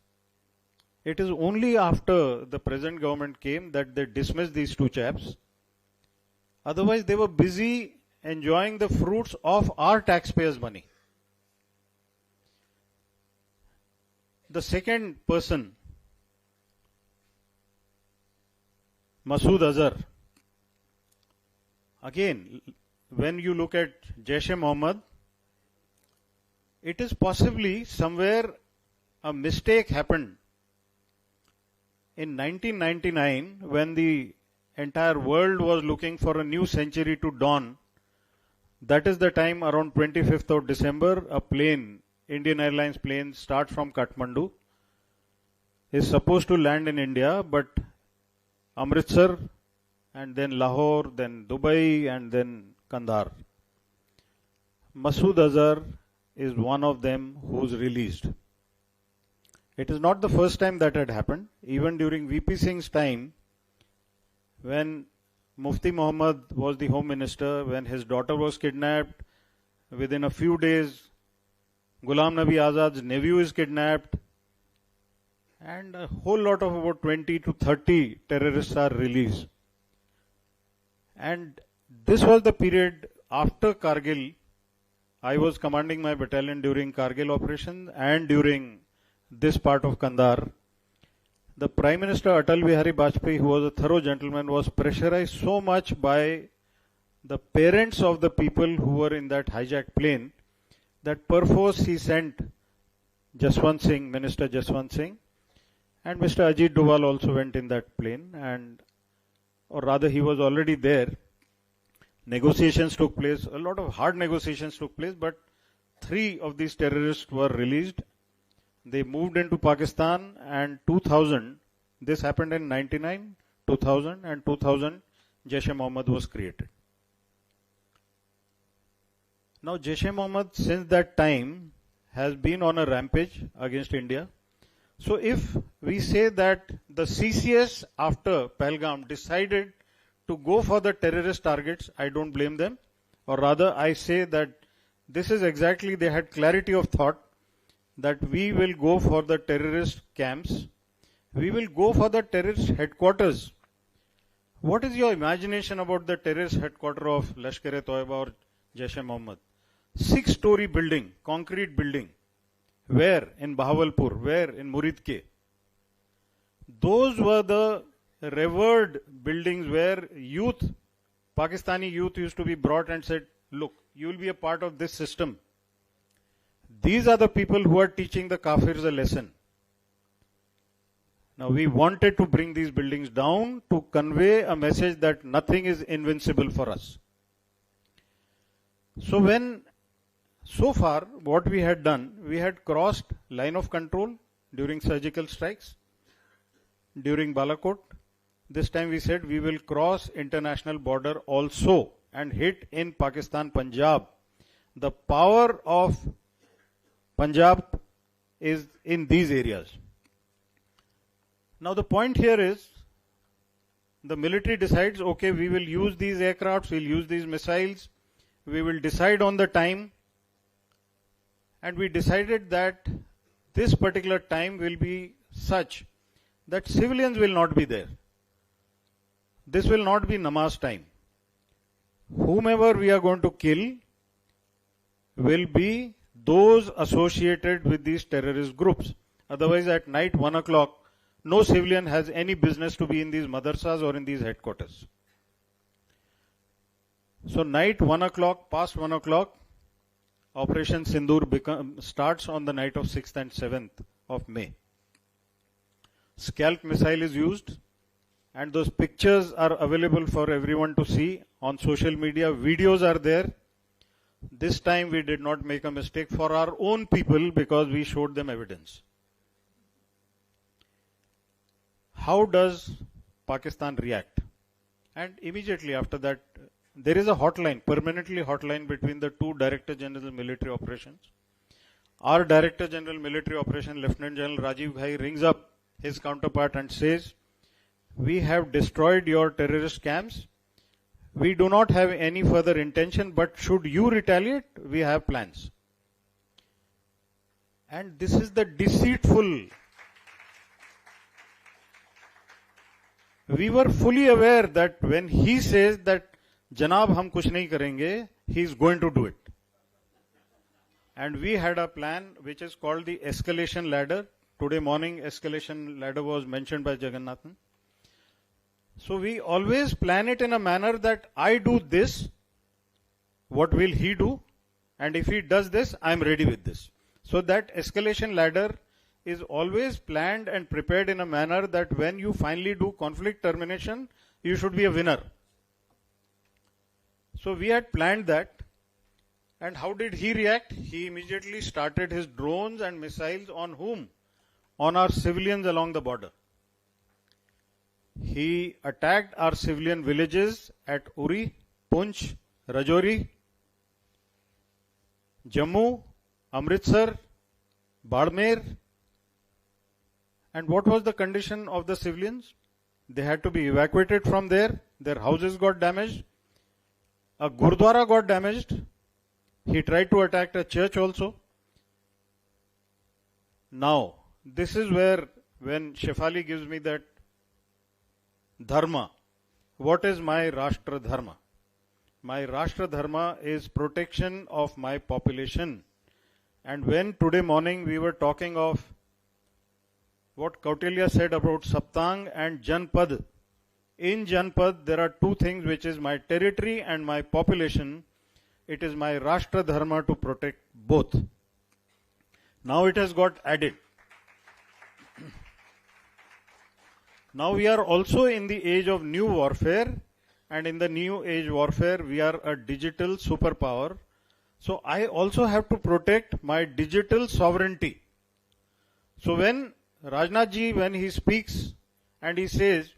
It is only after the present government came that they dismissed these 2 chaps. Otherwise, they were busy enjoying the fruits of our taxpayers' money. The second person, Masood Azhar. Again, when you look at Jaish-e-Mohammed, it is possibly somewhere a mistake happened in 1999 when the entire world was looking for a new century to dawn. That is the time around 25th of December, a plane, Indian Airlines plane, starts from Kathmandu, is supposed to land in India, but Amritsar and then Lahore, then Dubai and then Kandahar. Masood Azhar is one of them who's released. It is not the first time that had happened. Even during VP Singh's time, when Mufti Muhammad was the Home Minister, when his daughter was kidnapped, within a few days, Ghulam Nabi Azad's nephew is kidnapped, and a whole lot of about 20 to 30 terrorists are released. And this was the period after Kargil. I was commanding my battalion during Kargil operation and during this part of Kandahar. The Prime Minister Atal Bihari Vajpayee, who was a thorough gentleman, was pressurized so much by the parents of the people who were in that hijacked plane that perforce he sent Jaswant Singh, Minister Jaswant Singh, and Mr. Ajit Doval also went in that plane, and or rather he was already there. Negotiations took place, a lot of hard negotiations took place, but 3 of these terrorists were released. They moved into Pakistan, and 2000, this happened in 99, 2000 and 2000, Jaish-e-Mohammed was created. Now Jaish-e-Mohammed since that time has been on a rampage against India. So if we say that the CCS after Pahalgam decided to go for the terrorist targets, I don't blame them. Or rather I say that this is exactly, they had clarity of thought that we will go for the terrorist camps. We will go for the terrorist headquarters. What is your imagination about the terrorist headquarters of Lashkar-e-Toiba or Jaish-e-Mohammed? 6-story building, concrete building. Where? In Bahawalpur. Where? In Muridke. Those were the revered buildings where youth, Pakistani youth used to be brought and said, look, you will be a part of this system. These are the people who are teaching the Kafirs a lesson. Now we wanted to bring these buildings down to convey a message that nothing is invincible for us. So far what we had done, we had crossed line of control during surgical strikes, during Balakot. This time we said we will cross international border also and hit in Pakistan, Punjab. The power of Punjab is in these areas. Now the point here is, the military decides, okay, we will use these aircrafts, we'll use these missiles, we will decide on the time, and we decided that this particular time will be such that civilians will not be there. This will not be namaz time. Whomever we are going to kill will be those associated with these terrorist groups. Otherwise at night 1 o'clock, no civilian has any business to be in these madrasas or in these headquarters. So night 1 o'clock, past 1 o'clock, Operation Sindoor starts on the night of 6th and 7th of May. Scalp missile is used, and those pictures are available for everyone to see on social media. Videos are there. This time we did not make a mistake for our own people because we showed them evidence. How does Pakistan react? And immediately after that, there is a hotline, permanently hotline between the 2 Director General Military Operations. Our Director General Military Operations, Lieutenant General Rajiv Ghai, rings up his counterpart and says, we have destroyed your terrorist camps. We do not have any further intention, but should you retaliate, we have plans. And this is the deceitful. We were fully aware that when he says that Janab hum kuch nahi karenge, he is going to do it. And we had a plan which is called the escalation ladder. Today morning escalation ladder was mentioned by Jagannathan. So we always plan it in a manner that I do this, what will he do? And if he does this, I am ready with this. So that escalation ladder is always planned and prepared in a manner that when you finally do conflict termination, you should be a winner. So we had planned that. And how did he react? He immediately started his drones and missiles on whom? On our civilians along the border. He attacked our civilian villages at Uri, Punch, Rajouri, Jammu, Amritsar, Badmer. And what was the condition of the civilians? They had to be evacuated from there. Their houses got damaged. A Gurdwara got damaged. He tried to attack a church also. Now, this is where, when Shefali gives me that dharma, what is my Rashtra Dharma? My Rashtra Dharma is protection of my population. And when today morning we were talking of what Kautilya said about Saptang and Janpad, in Janpad there are two things, which is my territory and my population. It is my Rashtra Dharma to protect both. Now it has got added. Now we are also in the age of new warfare, and in the new age warfare we are a digital superpower. So I also have to protect my digital sovereignty. So when Rajnath ji, when he speaks and he says,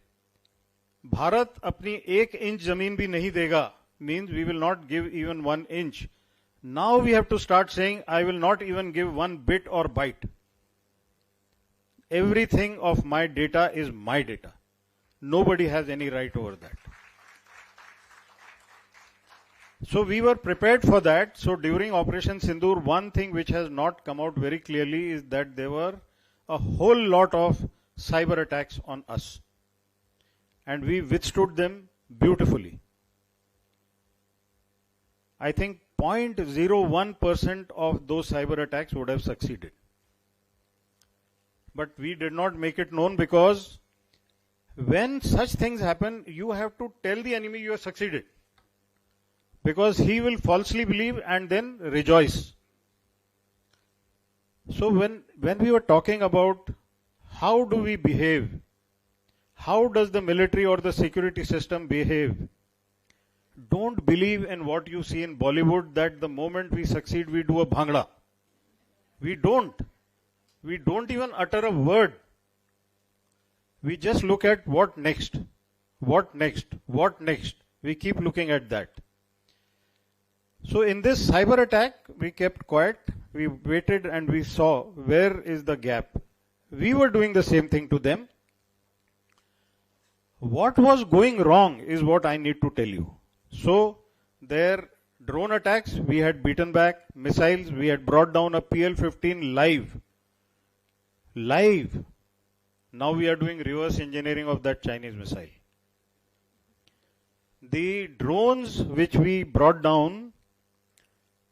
Bharat apni 1 inch zameen bhi nahi dega, means we will not give even 1 inch. Now we have to start saying, I will not even give 1 bit or byte. Everything of my data is my data. Nobody has any right over that. So we were prepared for that. So during Operation Sindoor, one thing which has not come out very clearly is that there were a whole lot of cyber attacks on us. And we withstood them beautifully. I think 0.01% of those cyber attacks would have succeeded. But we did not make it known, because when such things happen, you have to tell the enemy you have succeeded. Because he will falsely believe and then rejoice. So when we were talking about how do we behave, how does the military or the security system behave, don't believe in what you see in Bollywood, that the moment we succeed, we do a bhangra. We don't. We don't even utter a word. We just look at what next, what next, what next. We keep looking at that. So in this cyber attack, we kept quiet. We waited and we saw where is the gap. We were doing the same thing to them. What was going wrong is what I need to tell you. So their drone attacks, we had beaten back. Missiles, we had brought down a PL-15 live. Now we are doing reverse engineering of that Chinese missile. The drones which we brought down,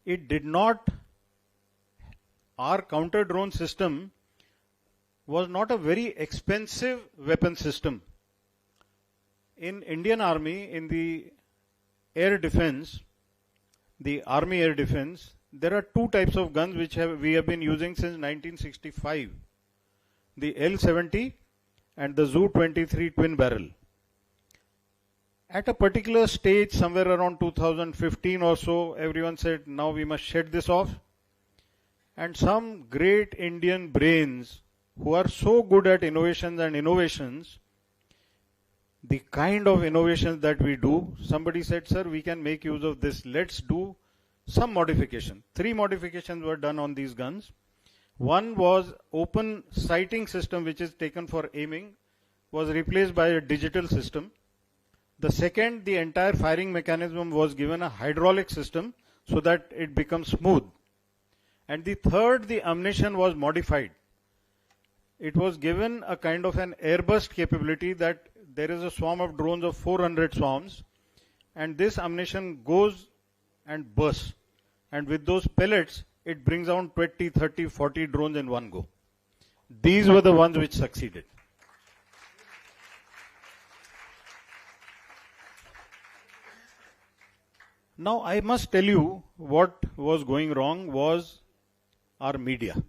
it did not, our counter drone system was not a very expensive weapon system. In Indian Army, in the air defense, the Army Air Defense, there are two types of guns which we have been using since 1965. The L-70 and the Zu-23 twin barrel. At a particular stage, somewhere around 2015 or so, everyone said, now we must shed this off. And some great Indian brains who are so good at innovations, the kind of innovations that we do, somebody said, sir, we can make use of this. Let's do some modification. 3 modifications were done on these guns. One was open sighting system, which is taken for aiming, was replaced by a digital system. The second, the entire firing mechanism was given a hydraulic system so that it becomes smooth. And the third, the ammunition was modified. It was given a kind of an airburst capability, that there is a swarm of drones of 400 swarms, and this ammunition goes and bursts. And with those pellets, it brings down 20, 30, 40 drones in one go. These were the ones which succeeded. Now I must tell you what was going wrong was our media.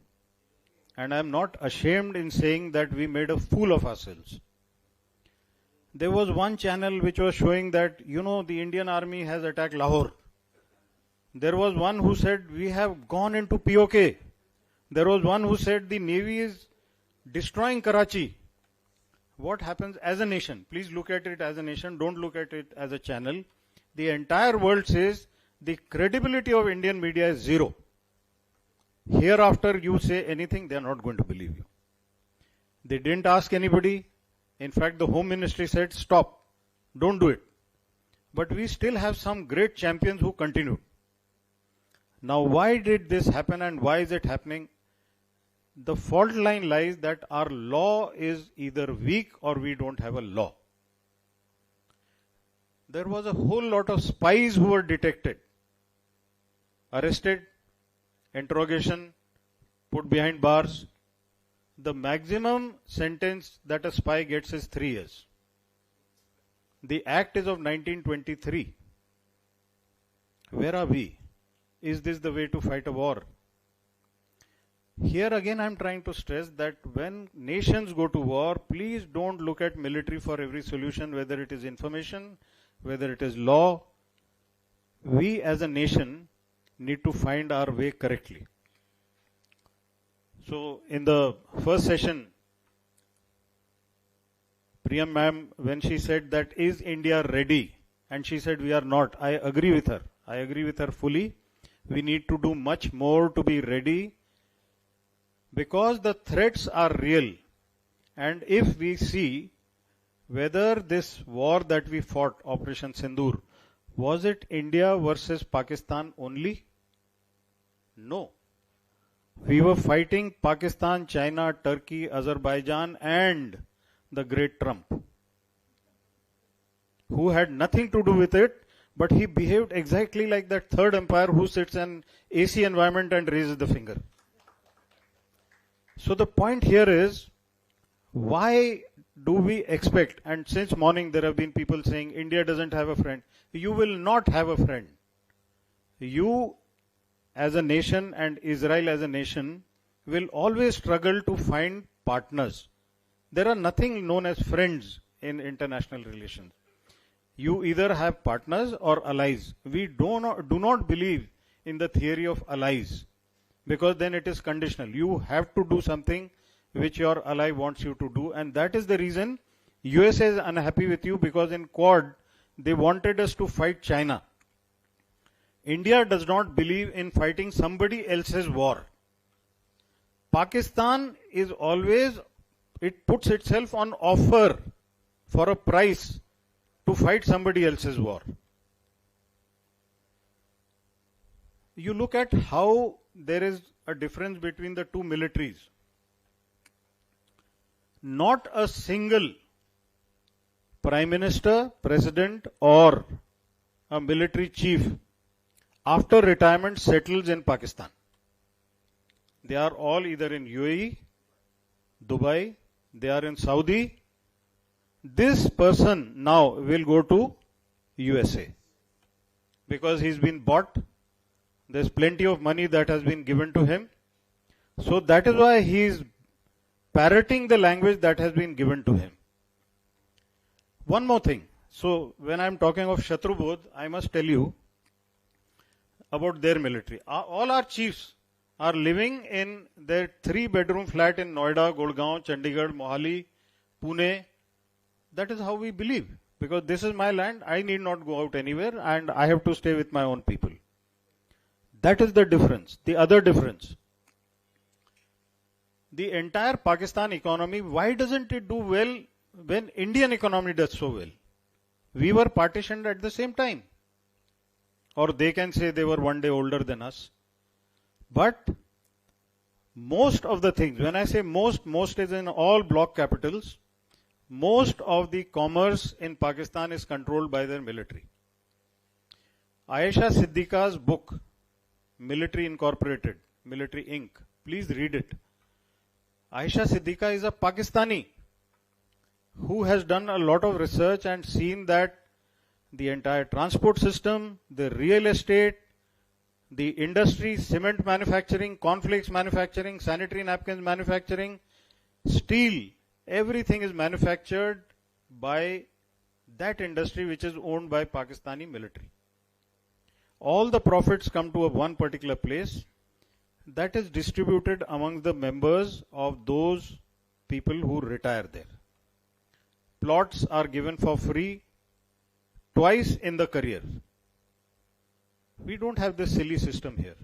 and I am not ashamed in saying that we made a fool of ourselves. There was one channel which was showing that, the Indian army has attacked Lahore. There was one who said, we have gone into POK. There was one who said, the Navy is destroying Karachi. What happens as a nation? Please look at it as a nation, don't look at it as a channel. The entire world says the credibility of Indian media is zero. Hereafter you say anything, they are not going to believe you. They didn't ask anybody. In fact, the Home Ministry said, stop, don't do it. But we still have some great champions who continued. Now, why did this happen and why is it happening? The fault line lies that our law is either weak or we don't have a law. There was a whole lot of spies who were detected, arrested, interrogation, put behind bars. The maximum sentence that a spy gets is 3 years. The act is of 1923. Where are we? Is this the way to fight a war? Here again I am trying to stress that when nations go to war, please don't look at military for every solution, whether it is information, whether it is law. We as a nation need to find our way correctly. So in the first session, Priyam ma'am, when she said that is India ready, and she said we are not, I agree with her. I agree with her fully. We need to do much more to be ready because the threats are real. And if we see whether this war that we fought, Operation Sindoor, was it India versus Pakistan only? No. We were fighting Pakistan, China, Turkey, Azerbaijan and the great Trump, who had nothing to do with it, but he behaved exactly like that third empire who sits in AC environment and raises the finger. So the point here is, why do we expect, and since morning there have been people saying India doesn't have a friend. You will not have a friend. You as a nation and Israel as a nation will always struggle to find partners. There are nothing known as friends in international relations. You either have partners or allies. We do not believe in the theory of allies, because then it is conditional. You have to do something which your ally wants you to do, and that is the reason USA is unhappy with you, because in Quad they wanted us to fight China. India does not believe in fighting somebody else's war. Pakistan is always, it puts itself on offer for a price to fight somebody else's war. You look at how there is a difference between the two militaries. Not a single prime minister, president or a military chief after retirement settles in Pakistan. They are all either in UAE, Dubai, they are in Saudi. This person now will go to USA because he's been bought. There's plenty of money that has been given to him. So that is why he is parroting the language that has been given to him. One more thing. So when I'm talking of Shatrubodh, I must tell you about their military. All our chiefs are living in their 3-bedroom flat in Noida, Gurgaon, Chandigarh, Mohali, Pune. That is how we believe. Because this is my land, I need not go out anywhere and I have to stay with my own people. That is the difference. The other difference. The entire Pakistan economy, why doesn't it do well when Indian economy does so well? We were partitioned at the same time. Or they can say they were one day older than us. But most of the things, when I say most is in all bloc capitals, most of the commerce in Pakistan is controlled by their military. Ayesha Siddiqa's book, Military Incorporated, Military Inc., please read it. Ayesha Siddiqa is a Pakistani who has done a lot of research and seen that the entire transport system, the real estate, the industry, cement manufacturing, cornflakes manufacturing, sanitary napkins manufacturing, steel, everything is manufactured by that industry which is owned by Pakistani military. All the profits come to one particular place that is distributed among the members of those people who retire there. Plots are given for free twice in the career. We don't have this silly system here.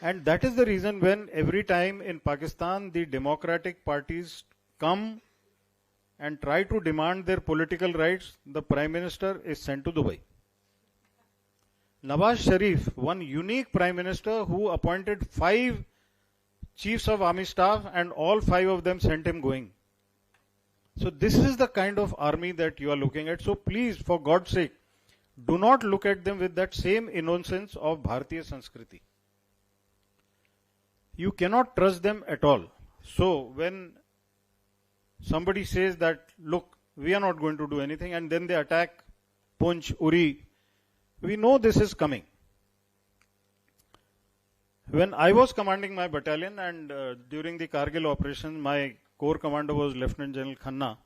And that is the reason when every time in Pakistan the democratic parties come and try to demand their political rights, the Prime Minister is sent to Dubai. Nawaz Sharif, one unique Prime Minister who appointed 5 chiefs of army staff and all 5 of them sent him going. So this is the kind of army that you are looking at. So please, for God's sake, do not look at them with that same innocence of Bharatiya Sanskriti. You cannot trust them at all. So when somebody says that, look, we are not going to do anything, and then they attack Punch, Uri, we know this is coming. When I was commanding my battalion and during the Kargil operation, my corps commander was Lieutenant General Khanna.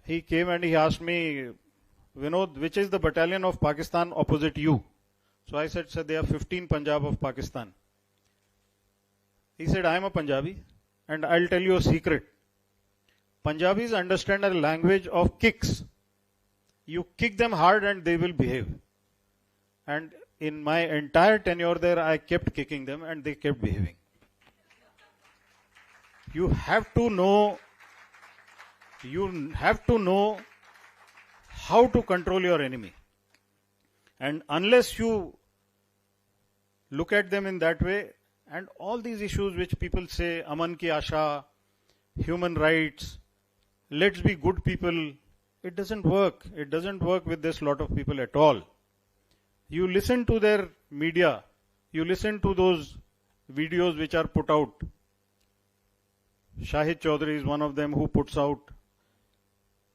He came and he asked me, Vinod, which is the battalion of Pakistan opposite you? So I said, sir, they are 15 Punjab of Pakistan. He said, I am a Punjabi and I'll tell you a secret. Punjabis understand a language of kicks. You kick them hard and they will behave. And in my entire tenure there, I kept kicking them and they kept behaving. You have to know how to control your enemy. And unless you look at them in that way, and all these issues which people say, Aman ki Asha, human rights, let's be good people, it doesn't work. It doesn't work with this lot of people at all. You listen to their media, you listen to those videos which are put out. Shahid Chaudhary is one of them who puts out.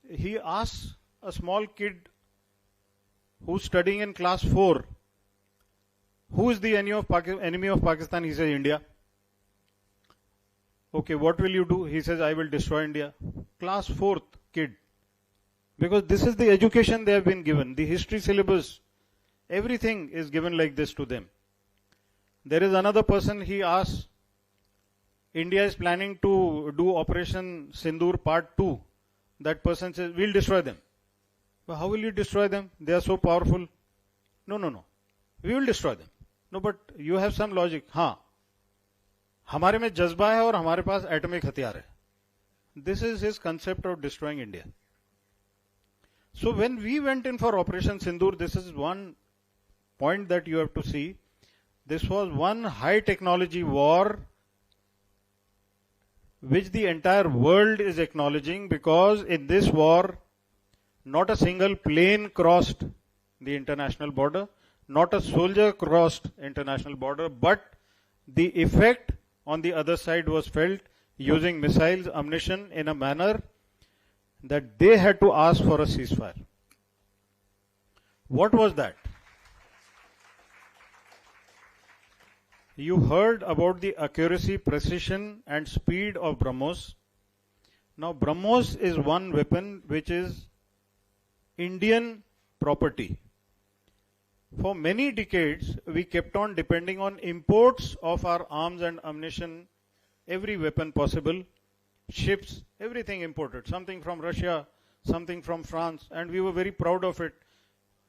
He asks a small kid who's studying in class 4, who is the enemy of Pakistan? He says, India. Okay, what will you do? He says, I will destroy India. Class 4th kid. Because this is the education they have been given. The history syllabus, everything is given like this to them. There is another person, he asks, India is planning to do Operation Sindoor Part 2. That person says, we'll destroy them. But how will you destroy them? They are so powerful. No. We will destroy them. No, but you have some logic. हाँ, हमारे में जज्बा है और हमारे पास atomic हथियार है. This is his concept of destroying India. So when we went in for Operation Sindoor, this is one point that you have to see. This was one high technology war which the entire world is acknowledging, because in this war, not a single plane crossed the international border, not a soldier crossed international border, but the effect on the other side was felt using missiles, ammunition in a manner that they had to ask for a ceasefire. What was that? You heard about the accuracy, precision and speed of BrahMos. Now BrahMos is one weapon which is Indian property. For many decades, we kept on depending on imports of our arms and ammunition, every weapon possible, ships, everything imported, something from Russia, something from France, and we were very proud of it.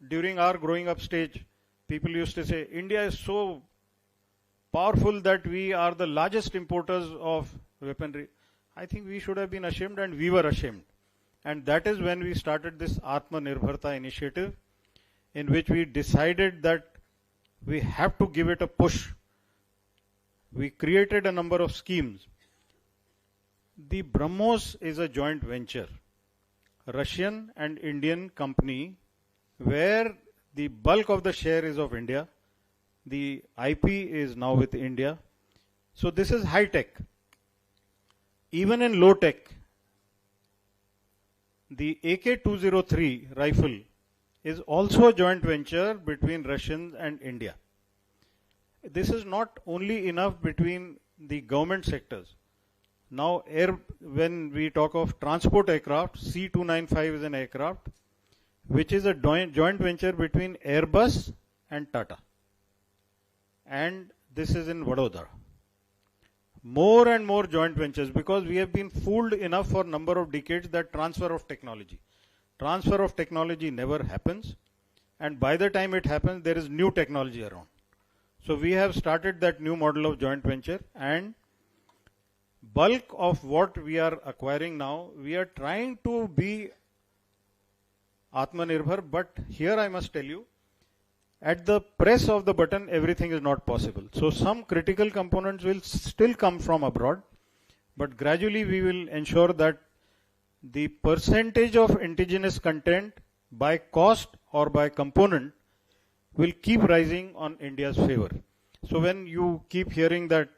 During our growing up stage, people used to say, India is so powerful that we are the largest importers of weaponry. I think we should have been ashamed, and we were ashamed. And that is when we started this Atmanirbharta initiative, in which we decided that we have to give it a push. We created a number of schemes. The BrahMos is a joint venture, Russian and Indian company, where the bulk of the share is of India. The IP is now with India. So this is high tech. Even in low tech, the AK-203 rifle is also a joint venture between Russians and India. This is not only enough between the government sectors. Now, when we talk of transport aircraft, C295 is an aircraft which is a joint venture between Airbus and Tata. And this is in Vadodara. More and more joint ventures, because we have been fooled enough for a number of decades that transfer of technology. Transfer of technology never happens, and by the time it happens, there is new technology around. So we have started that new model of joint venture, and bulk of what we are acquiring now, we are trying to be Atmanirbhar, but here I must tell you, at the press of the button, everything is not possible. So some critical components will still come from abroad, but gradually we will ensure that the percentage of indigenous content by cost or by component will keep rising on India's favor. So when you keep hearing that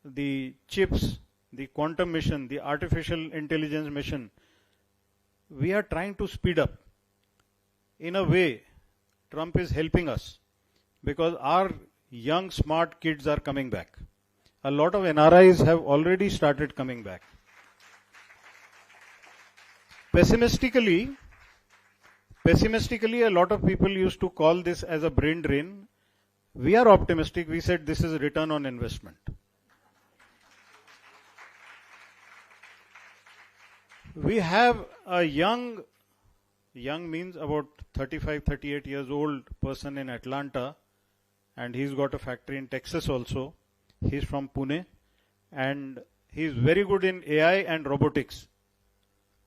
the chips, the quantum mission, the artificial intelligence mission, we are trying to speed up. In a way, Trump is helping us because our young smart kids are coming back. A lot of NRIs have already started coming back. Pessimistically, a lot of people used to call this as a brain drain. We are optimistic. We said this is a return on investment. We have a young means about 35, 38 years old person in Atlanta, and he's got a factory in Texas also. He's from Pune, and he's very good in AI and robotics.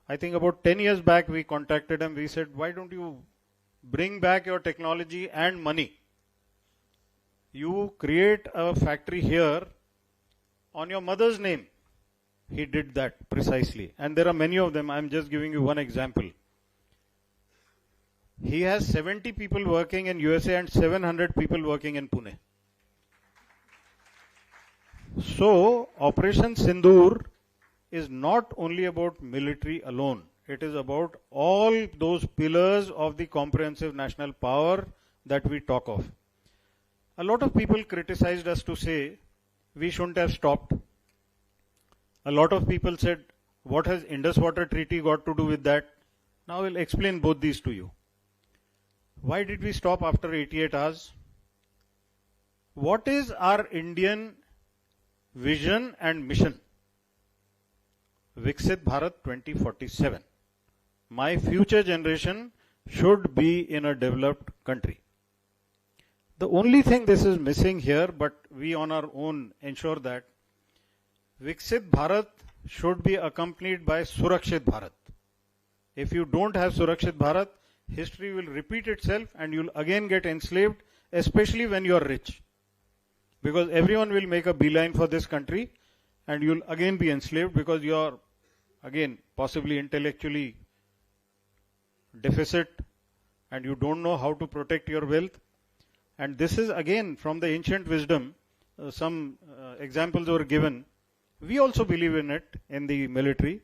I think about 10 years back we contacted him. We said, why don't you bring back your technology and money? You create a factory here on your mother's name. He did that precisely. And there are many of them. I'm just giving you one example. He has 70 people working in USA and 700 people working in Pune. So, Operation Sindoor is not only about military alone. It is about all those pillars of the comprehensive national power that we talk of. A lot of people criticized us to say we shouldn't have stopped. A lot of people said, what has Indus Water Treaty got to do with that? Now I'll explain both these to you. Why did we stop after 88 hours? What is our Indian vision and mission? Viksit Bharat 2047. My future generation should be in a developed country. The only thing this is missing here, but we on our own ensure that Viksit Bharat should be accompanied by Surakshit Bharat. If you don't have Surakshit Bharat, history will repeat itself and you'll again get enslaved, especially when you're rich. Because everyone will make a beeline for this country and you'll again be enslaved because you're again possibly intellectually deficit and you don't know how to protect your wealth. And this is again from the ancient wisdom. Some examples were given. We also believe in it in the military.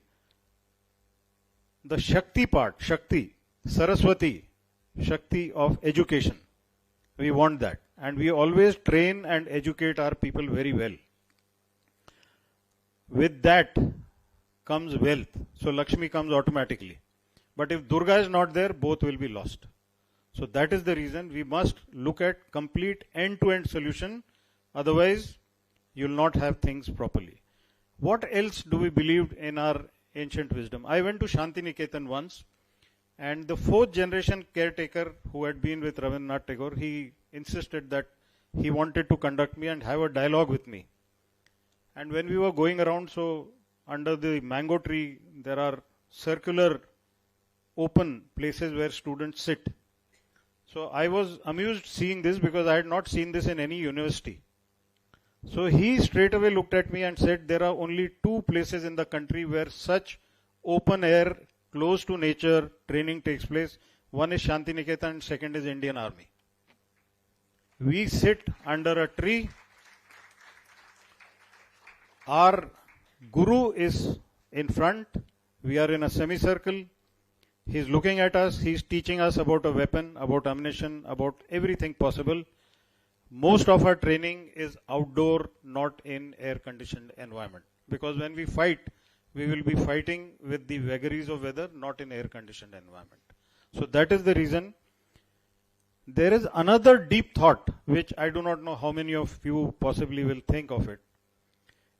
The Shakti part, Shakti, Saraswati, Shakti of education. We want that. And we always train and educate our people very well. With that comes wealth. So Lakshmi comes automatically. But if Durga is not there, both will be lost. So that is the reason we must look at complete end-to-end solution. Otherwise, you will not have things properly. What else do we believe in our ancient wisdom? I went to Shantiniketan once, and the fourth generation caretaker who had been with Rabindranath Tagore, he insisted that he wanted to conduct me and have a dialogue with me. And when we were going around, so under the mango tree, there are circular open places where students sit. So I was amused seeing this because I had not seen this in any university. So he straight away looked at me and said, there are only two places in the country where such open air, close to nature training takes place. One is Shantiniketan and second is Indian Army. We sit under a tree. Our Guru is in front. We are in a semicircle. He's looking at us, he's teaching us about a weapon, about ammunition, about everything possible. Most of our training is outdoor, not in air-conditioned environment. Because when we fight, we will be fighting with the vagaries of weather, not in air-conditioned environment. So that is the reason. There is another deep thought, which I do not know how many of you possibly will think of it.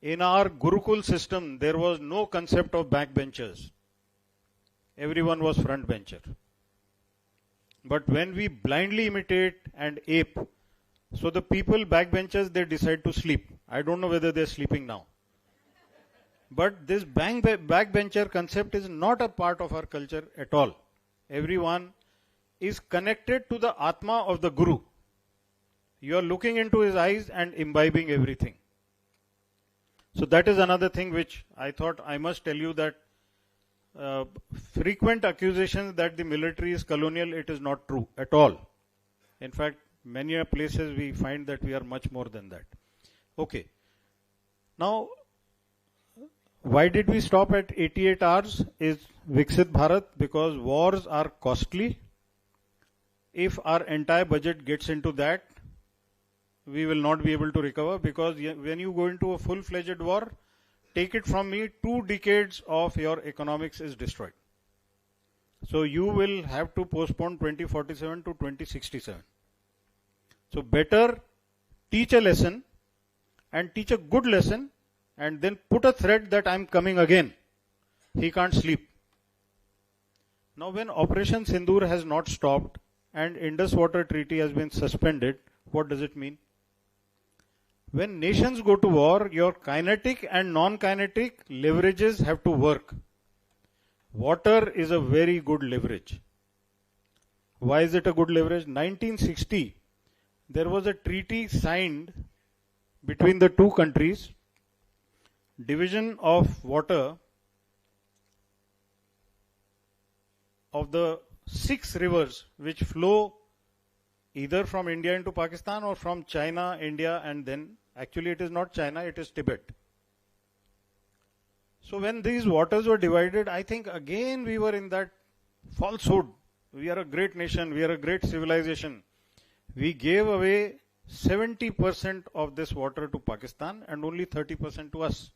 In our Gurukul system, there was no concept of backbenchers. Everyone was front bencher. But when we blindly imitate and ape, so the people backbenchers, they decide to sleep. I don't know whether they're sleeping now. But this backbencher concept is not a part of our culture at all. Everyone is connected to the Atma of the Guru. You are looking into his eyes and imbibing everything. So that is another thing which I thought I must tell you, that frequent accusations that the military is colonial, it is not true at all. In fact, many places we find that we are much more than that. Okay. Now, why did we stop at 88 hours is Viksit Bharat? Because wars are costly. If our entire budget gets into that, we will not be able to recover, because when you go into a full-fledged war, take it from me, 2 decades of your economics is destroyed. So you will have to postpone 2047 to 2067. So better teach a lesson and teach a good lesson, and then put a threat that I'm coming again. He can't sleep. Now when Operation Sindoor has not stopped and Indus Water Treaty has been suspended, what does it mean? When nations go to war, your kinetic and non-kinetic leverages have to work. Water is a very good leverage. Why is it a good leverage? 1960, there was a treaty signed between the two countries, division of water of the 6 rivers which flow either from India into Pakistan or from China, India, and then actually it is not China, it is Tibet. So when these waters were divided, I think again we were in that falsehood. We are a great nation, we are a great civilization. We gave away 70% of this water to Pakistan and only 30% to us.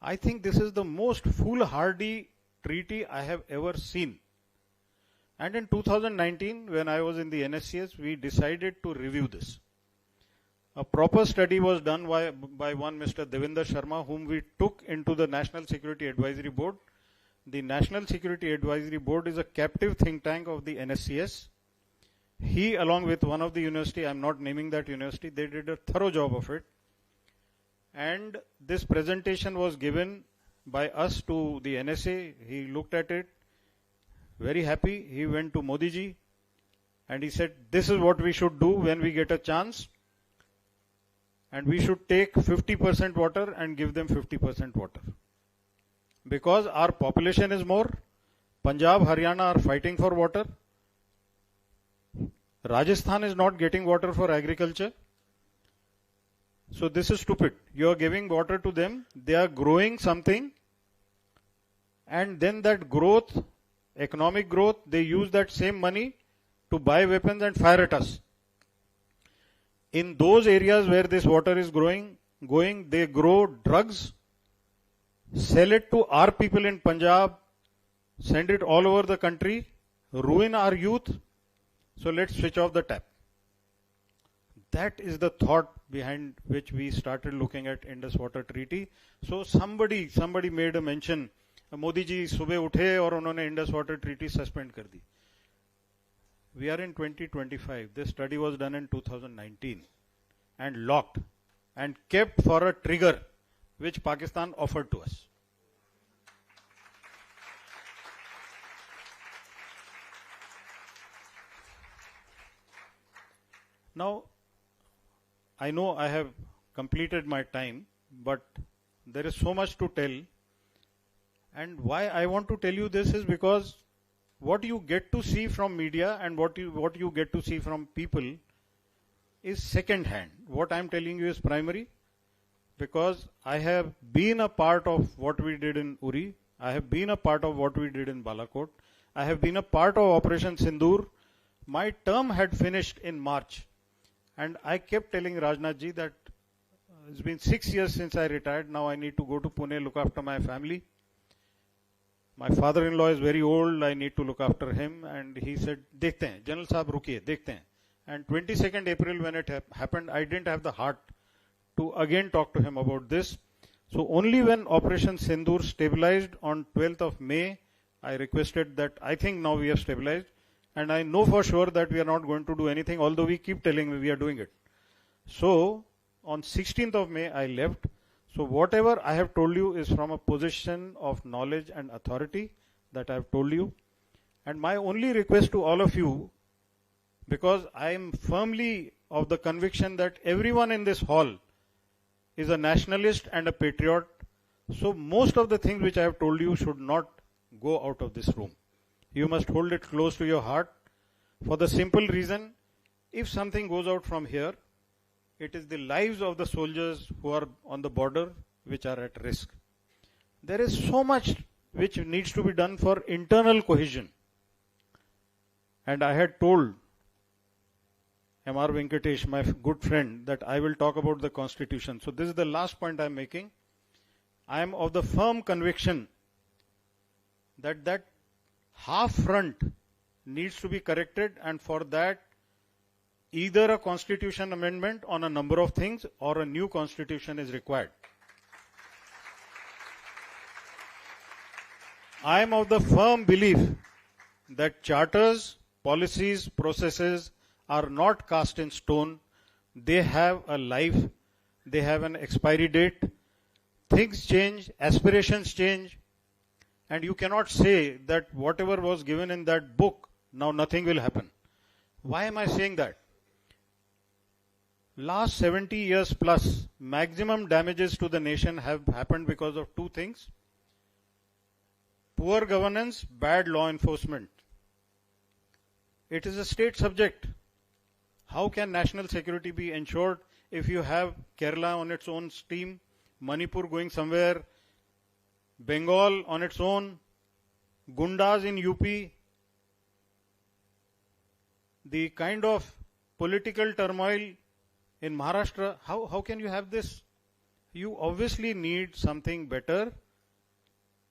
I think this is the most foolhardy treaty I have ever seen. And in 2019, when I was in the NSCS, we decided to review this. A proper study was done by one Mr. Devinder Sharma, whom we took into the National Security Advisory Board. The National Security Advisory Board is a captive think tank of the NSCS. He, along with one of the university, I'm not naming that university, they did a thorough job of it. And this presentation was given by us to the NSA. He looked at it, very happy. He went to Modi ji and he said, this is what we should do when we get a chance. And we should take 50% water and give them 50% water. Because our population is more, Punjab, Haryana are fighting for water. Rajasthan is not getting water for agriculture. So this is stupid. You are giving water to them, they are growing something, and then that growth, economic growth, they use that same money to buy weapons and fire at us. In those areas where this water is going, they grow drugs, sell it to our people in Punjab, send it all over the country, ruin our youth. So let's switch off the tap. That is the thought behind which we started looking at Indus Water Treaty. So somebody made a mention, Modi ji सुबह उठे और उन्होंने Indus Water Treaty suspend कर दी. We are in 2025. This study was done in 2019 and locked and kept for a trigger which Pakistan offered to us. Now, I know I have completed my time, but there is so much to tell. And why I want to tell you this is because what you get to see from media and what you get to see from people is second hand. What I am telling you is primary, because I have been a part of what we did in Uri. I have been a part of what we did in Balakot. I have been a part of Operation Sindoor. My term had finished in March. And I kept telling Rajnath ji that it's been 6 years since I retired. Now I need to go to Pune, look after my family. My father-in-law is very old. I need to look after him. And he said, "Dekhte hain, General Saab, rukiye, dekhte hain." And 22nd April when it happened, I didn't have the heart to again talk to him about this. So only when Operation Sindoor stabilized on 12th of May, I requested that I think now we have stabilized. And I know for sure that we are not going to do anything, although we keep telling we are doing it. So on 16th of May, I left. So whatever I have told you is from a position of knowledge and authority that I have told you. And my only request to all of you, because I am firmly of the conviction that everyone in this hall is a nationalist and a patriot. So most of the things which I have told you should not go out of this room. You must hold it close to your heart for the simple reason, if something goes out from here, it is the lives of the soldiers who are on the border which are at risk. There is so much which needs to be done for internal cohesion. And I had told M.R. Venkatesh, my good friend, that I will talk about the Constitution. So this is the last point I am making. I am of the firm conviction that that half front needs to be corrected, and for that either a constitution amendment on a number of things or a new constitution is required. I am of the firm belief that charters, policies, processes are not cast in stone. They have a life, they have an expiry date. Things change, aspirations change, and you cannot say that whatever was given in that book, now nothing will happen. Why am I saying that? Last 70 years plus, maximum damages to the nation have happened because of two things: poor governance, bad law enforcement. It is a state subject. How can national security be ensured if you have Kerala on its own steam, Manipur going somewhere, Bengal on its own, Gundas in UP, the kind of political turmoil in Maharashtra? How can you have this? You obviously need something better,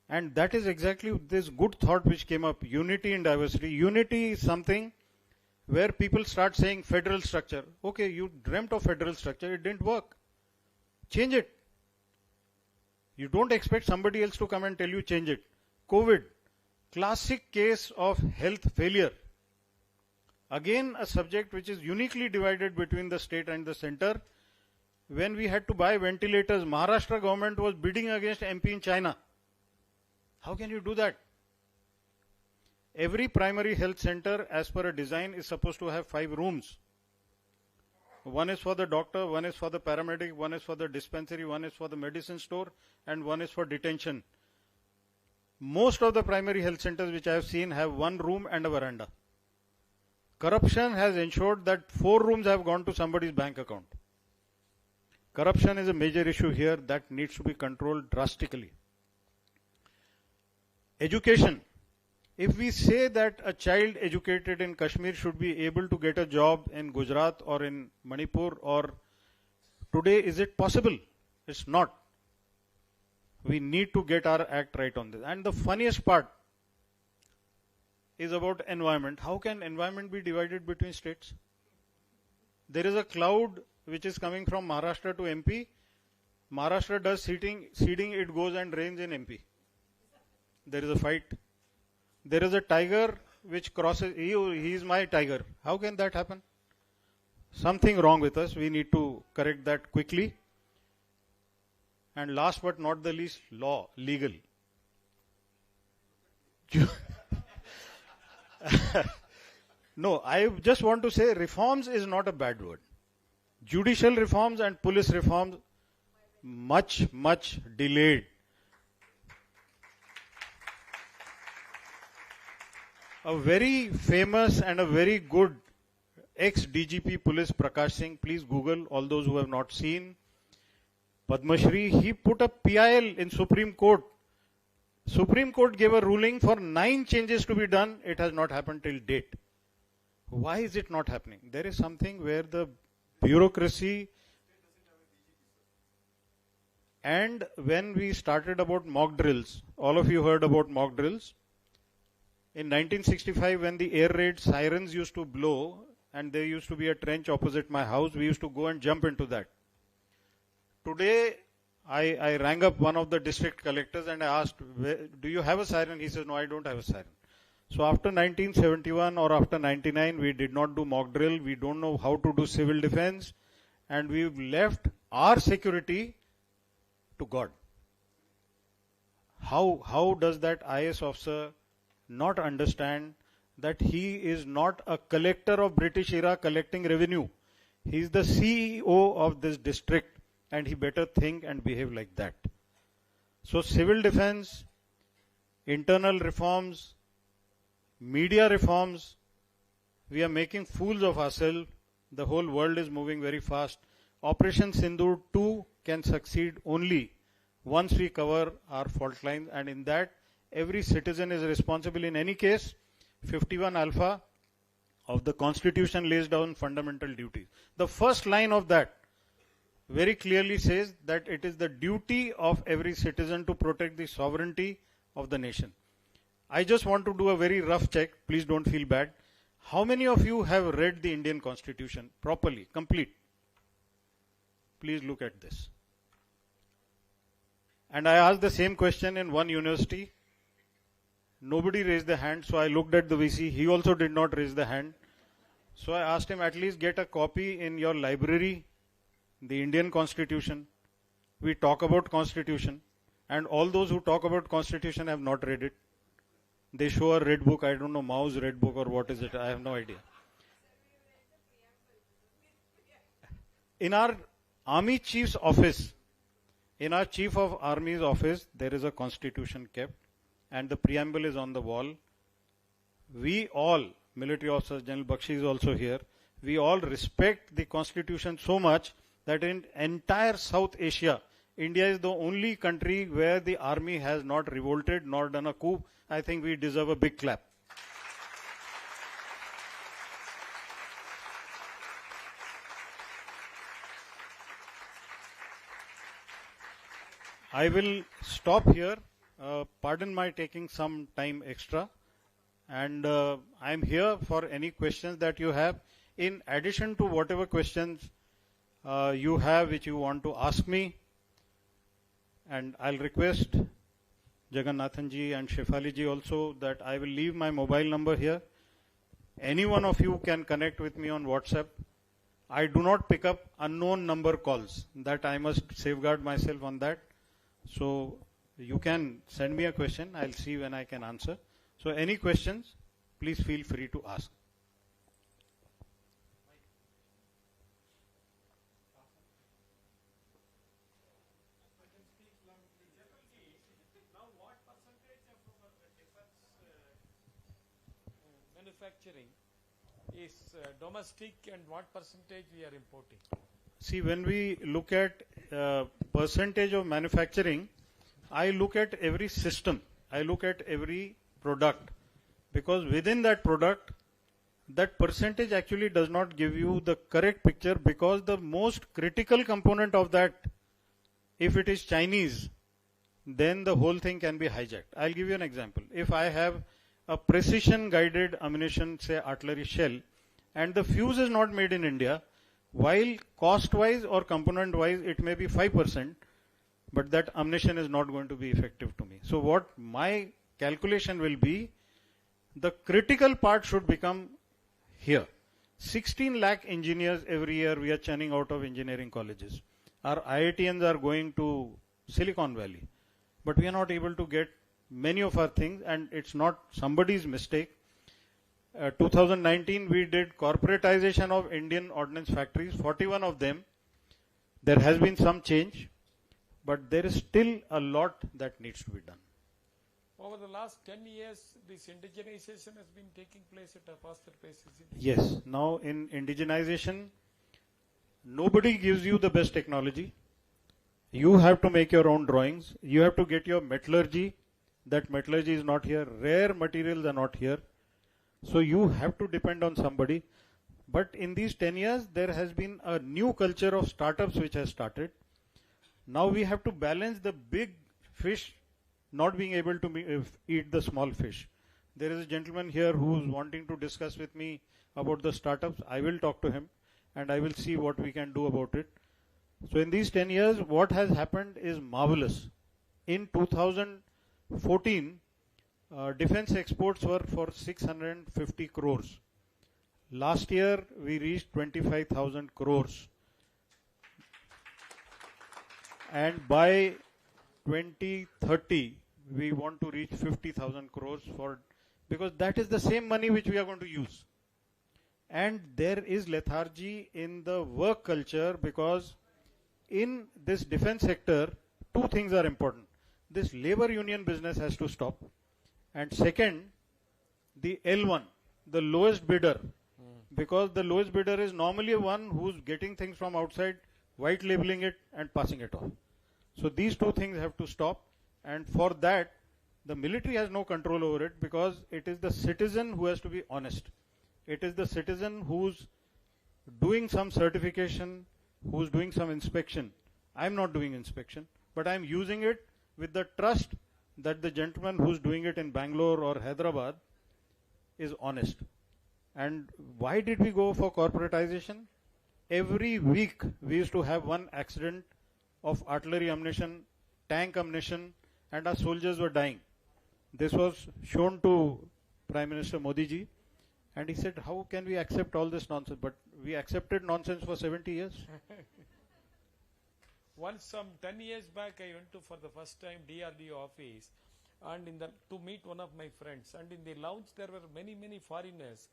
and that is exactly this good thought which came up, unity in diversity. Unity is something where people start saying federal structure. Okay, you dreamt of federal structure, it didn't work. Change it. You don't expect somebody else to come and tell you change it. COVID, classic case of health failure. Again, a subject which is uniquely divided between the state and the center. When we had to buy ventilators, Maharashtra government was bidding against MP in China. How can you do that? Every primary health center, as per a design, is supposed to have 5 rooms. One is for the doctor, one is for the paramedic, one is for the dispensary, one is for the medicine store, and one is for detention. Most of the primary health centers which I have seen have 1 room and a veranda. Corruption has ensured that 4 rooms have gone to somebody's bank account. Corruption is a major issue here that needs to be controlled drastically. Education. If we say that a child educated in Kashmir should be able to get a job in Gujarat or in Manipur, or today, is it possible? It's not. We need to get our act right on this. And the funniest part is about environment. How can environment be divided between states? There is a cloud which is coming from Maharashtra to MP. Maharashtra does seeding, it goes and rains in MP. There is a fight. There is a tiger which crosses, he is my tiger. How can that happen? Something wrong with us. We need to correct that quickly. And last but not the least, law, legal. No, I just want to say reforms is not a bad word. Judicial reforms and police reforms, much delayed. A very famous and a very good ex-DGP police, Prakash Singh, please Google, all those who have not seen, Padma Shri, he put a PIL in Supreme Court Supreme Court gave a ruling for 9 changes to be done. It has not happened till date. Why is it not happening? There is something where the bureaucracy, and when we started about mock drills, all of you heard about mock drills. In 1965, when the air raid sirens used to blow, and there used to be a trench opposite my house, we used to go and jump into that. Today, I rang up one of the district collectors and I asked, do you have a siren? He says, no, I don't have a siren. So after 1971 or after 99, we did not do mock drill. We don't know how to do civil defense. And we've left our security to God. How does that IS officer not understand that he is not a collector of British era collecting revenue? He is the CEO of this district, and he better think and behave like that. So civil defense, internal reforms, media reforms, we are making fools of ourselves. The whole world is moving very fast. Operation Sindoor 2 can succeed only once we cover our fault lines, and in that every citizen is responsible. In any case, 51 alpha of the Constitution lays down fundamental duties. The first line of that very clearly says that it is the duty of every citizen to protect the sovereignty of the nation. I just want to do a very rough check. Please don't feel bad. How many of you have read the Indian Constitution properly, complete? Please look at this. And I asked the same question in one university. Nobody raised the hand, so I looked at the VC. He also did not raise the hand. So I asked him, at least get a copy in your library, the Indian Constitution. We talk about Constitution, and all those who talk about Constitution have not read it. They show a red book, I don't know, Mao's red book or what is it, I have no idea. In our Army Chief's office, in our Chief of Army's office, there is a Constitution kept, and the preamble is on the wall. We all, military officers, General Bakshi is also here, we all respect the Constitution so much that in entire South Asia, India is the only country where the army has not revolted nor done a coup. I think we deserve a big clap. I will stop here. Pardon my taking some time extra. And I am here for any questions that you have. In addition to whatever questions you have which you want to ask me, and I'll request Jagannathan ji and Shefali ji also that I will leave my mobile number here. Any one of you can connect with me on WhatsApp. I do not pick up unknown number calls. That I must safeguard myself on that. So you can send me a question. I'll see when I can answer. So any questions, please feel free to ask. Manufacturing is domestic and what percentage we are importing? See, when we look at percentage of manufacturing, I look at every system. I look at every product, because within that product, that percentage actually does not give you the correct picture, because the most critical component of that, if it is Chinese, then the whole thing can be hijacked. I'll give you an example. If I have a precision guided ammunition, say artillery shell, and the fuse is not made in India, while cost wise or component wise it may be 5%, but that ammunition is not going to be effective to me. So what my calculation will be, the critical part should become here. 16 lakh engineers every year we are churning out of engineering colleges. Our IITians are going to Silicon Valley, but we are not able to get many of our things, and it's not somebody's mistake. 2019 we did corporatization of Indian ordnance factories, 41 of them. There has been some change, but there is still a lot that needs to be done. Over the last 10 years, this indigenization has been taking place at a faster pace. Yes, now in indigenization, nobody gives you the best technology. You have to make your own drawings. You have to get your metallurgy, that metallurgy is not here, rare materials are not here. So you have to depend on somebody. But in these 10 years, there has been a new culture of startups which has started. Now we have to balance the big fish not being able to eat the small fish. There is a gentleman here who is wanting to discuss with me about the startups. I will talk to him and I will see what we can do about it. So in these 10 years, what has happened is marvelous. In 2014, defense exports were for 650 crores. Last year, we reached 25,000 crores. And by 2030, we want to reach 50,000 crores because that is the same money which we are going to use. And there is lethargy in the work culture because in this defense sector, two things are important. This labor union business has to stop. And second, the L1, the lowest bidder, because the lowest bidder is normally one who's getting things from outside, white labeling it and passing it on. So these two things have to stop, and for that, the military has no control over it because it is the citizen who has to be honest. It is the citizen who's doing some certification, who's doing some inspection. I'm not doing inspection, but I'm using it with the trust that the gentleman who's doing it in Bangalore or Hyderabad is honest. And why did we go for corporatization? Every week we used to have one accident of artillery ammunition, tank ammunition, and our soldiers were dying. This was shown to Prime Minister Modi ji, and he said, how can we accept all this nonsense? But we accepted nonsense for 70 years. Once some 10 years back, I went to for the first time DRDO office and to meet one of my friends. And in the lounge there were many foreigners.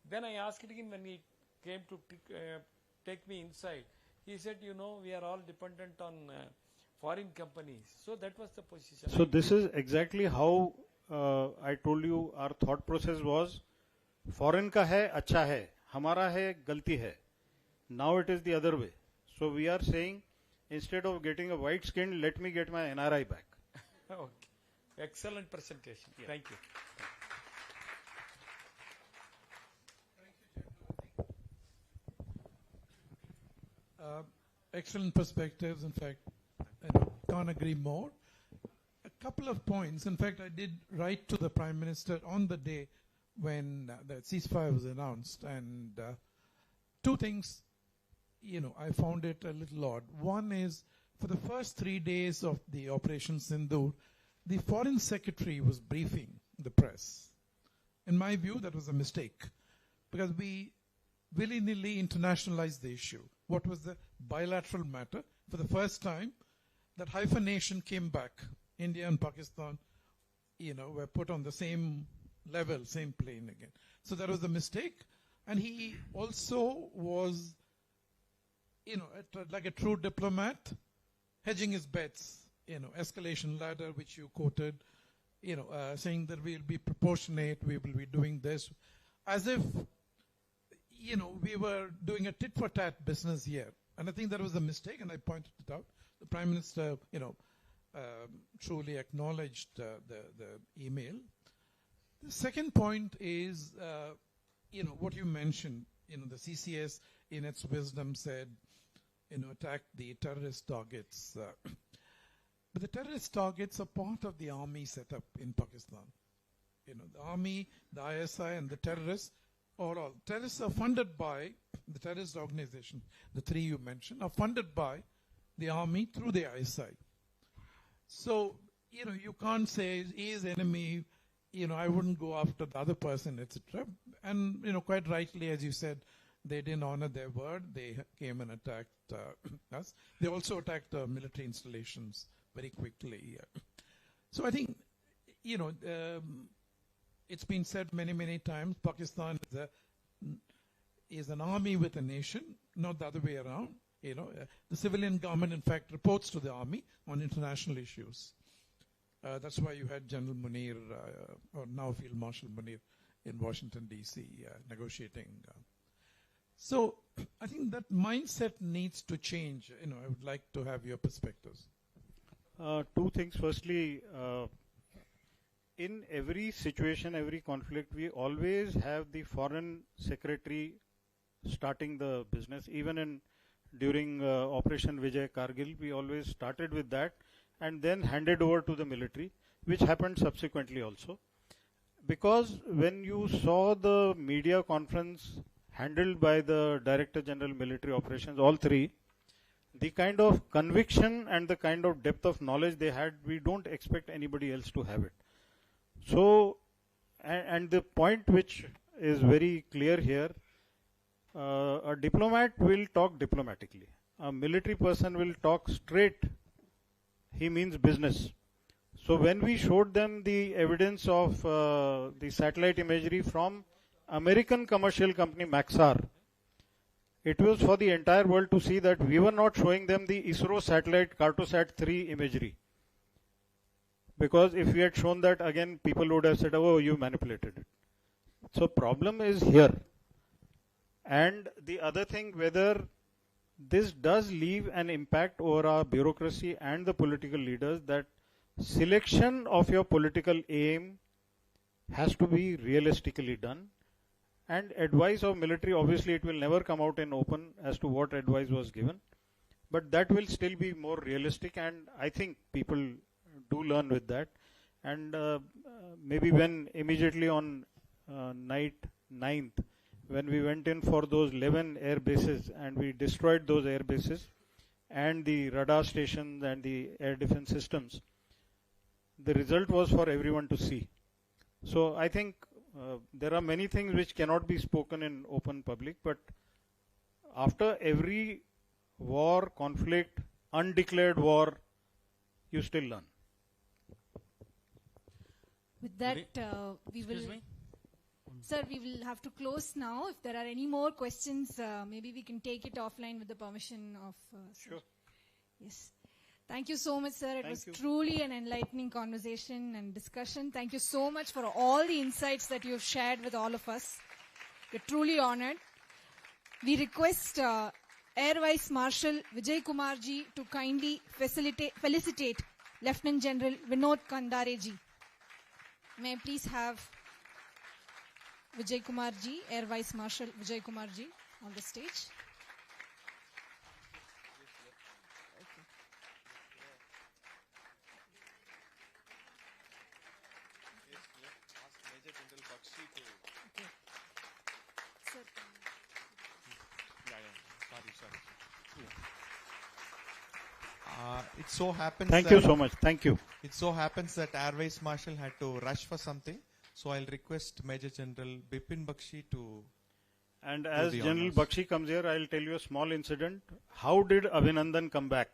Then I asked him when he came to take me inside. He said, we are all dependent on foreign companies. So that was the position. So this is exactly how I told you our thought process was. Foreign ka hai, acha hai. Hamara hai, galti hai. Now it is the other way. So we are saying, instead of getting a white skin, let me get my NRI back. Okay. Excellent presentation. Yeah. Thank you. Excellent perspectives. In fact, I can't agree more. A couple of points. In fact, I did write to the Prime Minister on the day when the ceasefire was announced, and two things, I found it a little odd. One is, for the first 3 days of the Operation Sindoor, the Foreign Secretary was briefing the press. In my view, that was a mistake, because we willy-nilly internationalized the issue. What was the bilateral matter? For the first time, that hyphenation came back. India and Pakistan, were put on the same level, same plane again. So that was a mistake. And he also was, like a true diplomat, hedging his bets, escalation ladder, which you quoted, saying that we'll be proportionate, we will be doing this, as if, we were doing a tit-for-tat business here. And I think that was a mistake, and I pointed it out. The Prime Minister, truly acknowledged the email. The second point is, what you mentioned, the CCS in its wisdom said, attack the terrorist targets. But the terrorist targets are part of the army setup in Pakistan. The army, the ISI, and the terrorists, all terrorists are funded by the terrorist organization. The three you mentioned are funded by the army through the ISI. So, you can't say he is enemy, I wouldn't go after the other person, etc. And, quite rightly, as you said, they didn't honor their word. They came and attacked us. They also attacked military installations very quickly. So I think, it's been said many times, Pakistan is an army with a nation, not the other way around. The civilian government, in fact, reports to the army on international issues. That's why you had General Munir, or now Field Marshal Munir, in Washington, D.C., negotiating. So I think that mindset needs to change. I would like to have your perspectives. Two things. Firstly, in every situation, every conflict, we always have the foreign secretary starting the business. Even during Operation Vijay Kargil, we always started with that and then handed over to the military, which happened subsequently also. Because when you saw the media conference handled by the Director General Military Operations, all three, the kind of conviction and the kind of depth of knowledge they had, we don't expect anybody else to have it. So, and the point which is very clear here, a diplomat will talk diplomatically. A military person will talk straight. He means business. So when we showed them the evidence of the satellite imagery from American commercial company Maxar, it was for the entire world to see that we were not showing them the ISRO satellite Cartosat 3 imagery. Because if we had shown that, again, people would have said, oh, you manipulated it. So problem is here. And the other thing, whether this does leave an impact over our bureaucracy and the political leaders, that selection of your political aim has to be realistically done. And advice of military, obviously it will never come out in open as to what advice was given. But that will still be more realistic, and I think people do learn with that. And maybe when immediately on night 9th, when we went in for those 11 air bases and we destroyed those air bases and the radar stations and the air defense systems, the result was for everyone to see. So I think there are many things which cannot be spoken in open public, but after every war, conflict, undeclared war, you still learn. With that, we will... Sir, we will have to close now. If there are any more questions, maybe we can take it offline with the permission of... Sure. Yes. Thank you so much, sir. It was truly an enlightening conversation and discussion. Thank you so much for all the insights that you have shared with all of us. We're truly honored. We request Air Vice Marshal Vijay Kumar ji to kindly felicitate Lieutenant General Vinod Kandare ji. May I please have Vijay Kumar ji, Air Vice Marshal Vijay Kumar ji, on the stage. It so happens. Thank you so much. Thank you. It so happens that Air Vice Marshal had to rush for something, so I'll request Major General Bipin Bakshi to. And as General Bakshi comes here, I'll tell you a small incident. How did Abhinandan come back?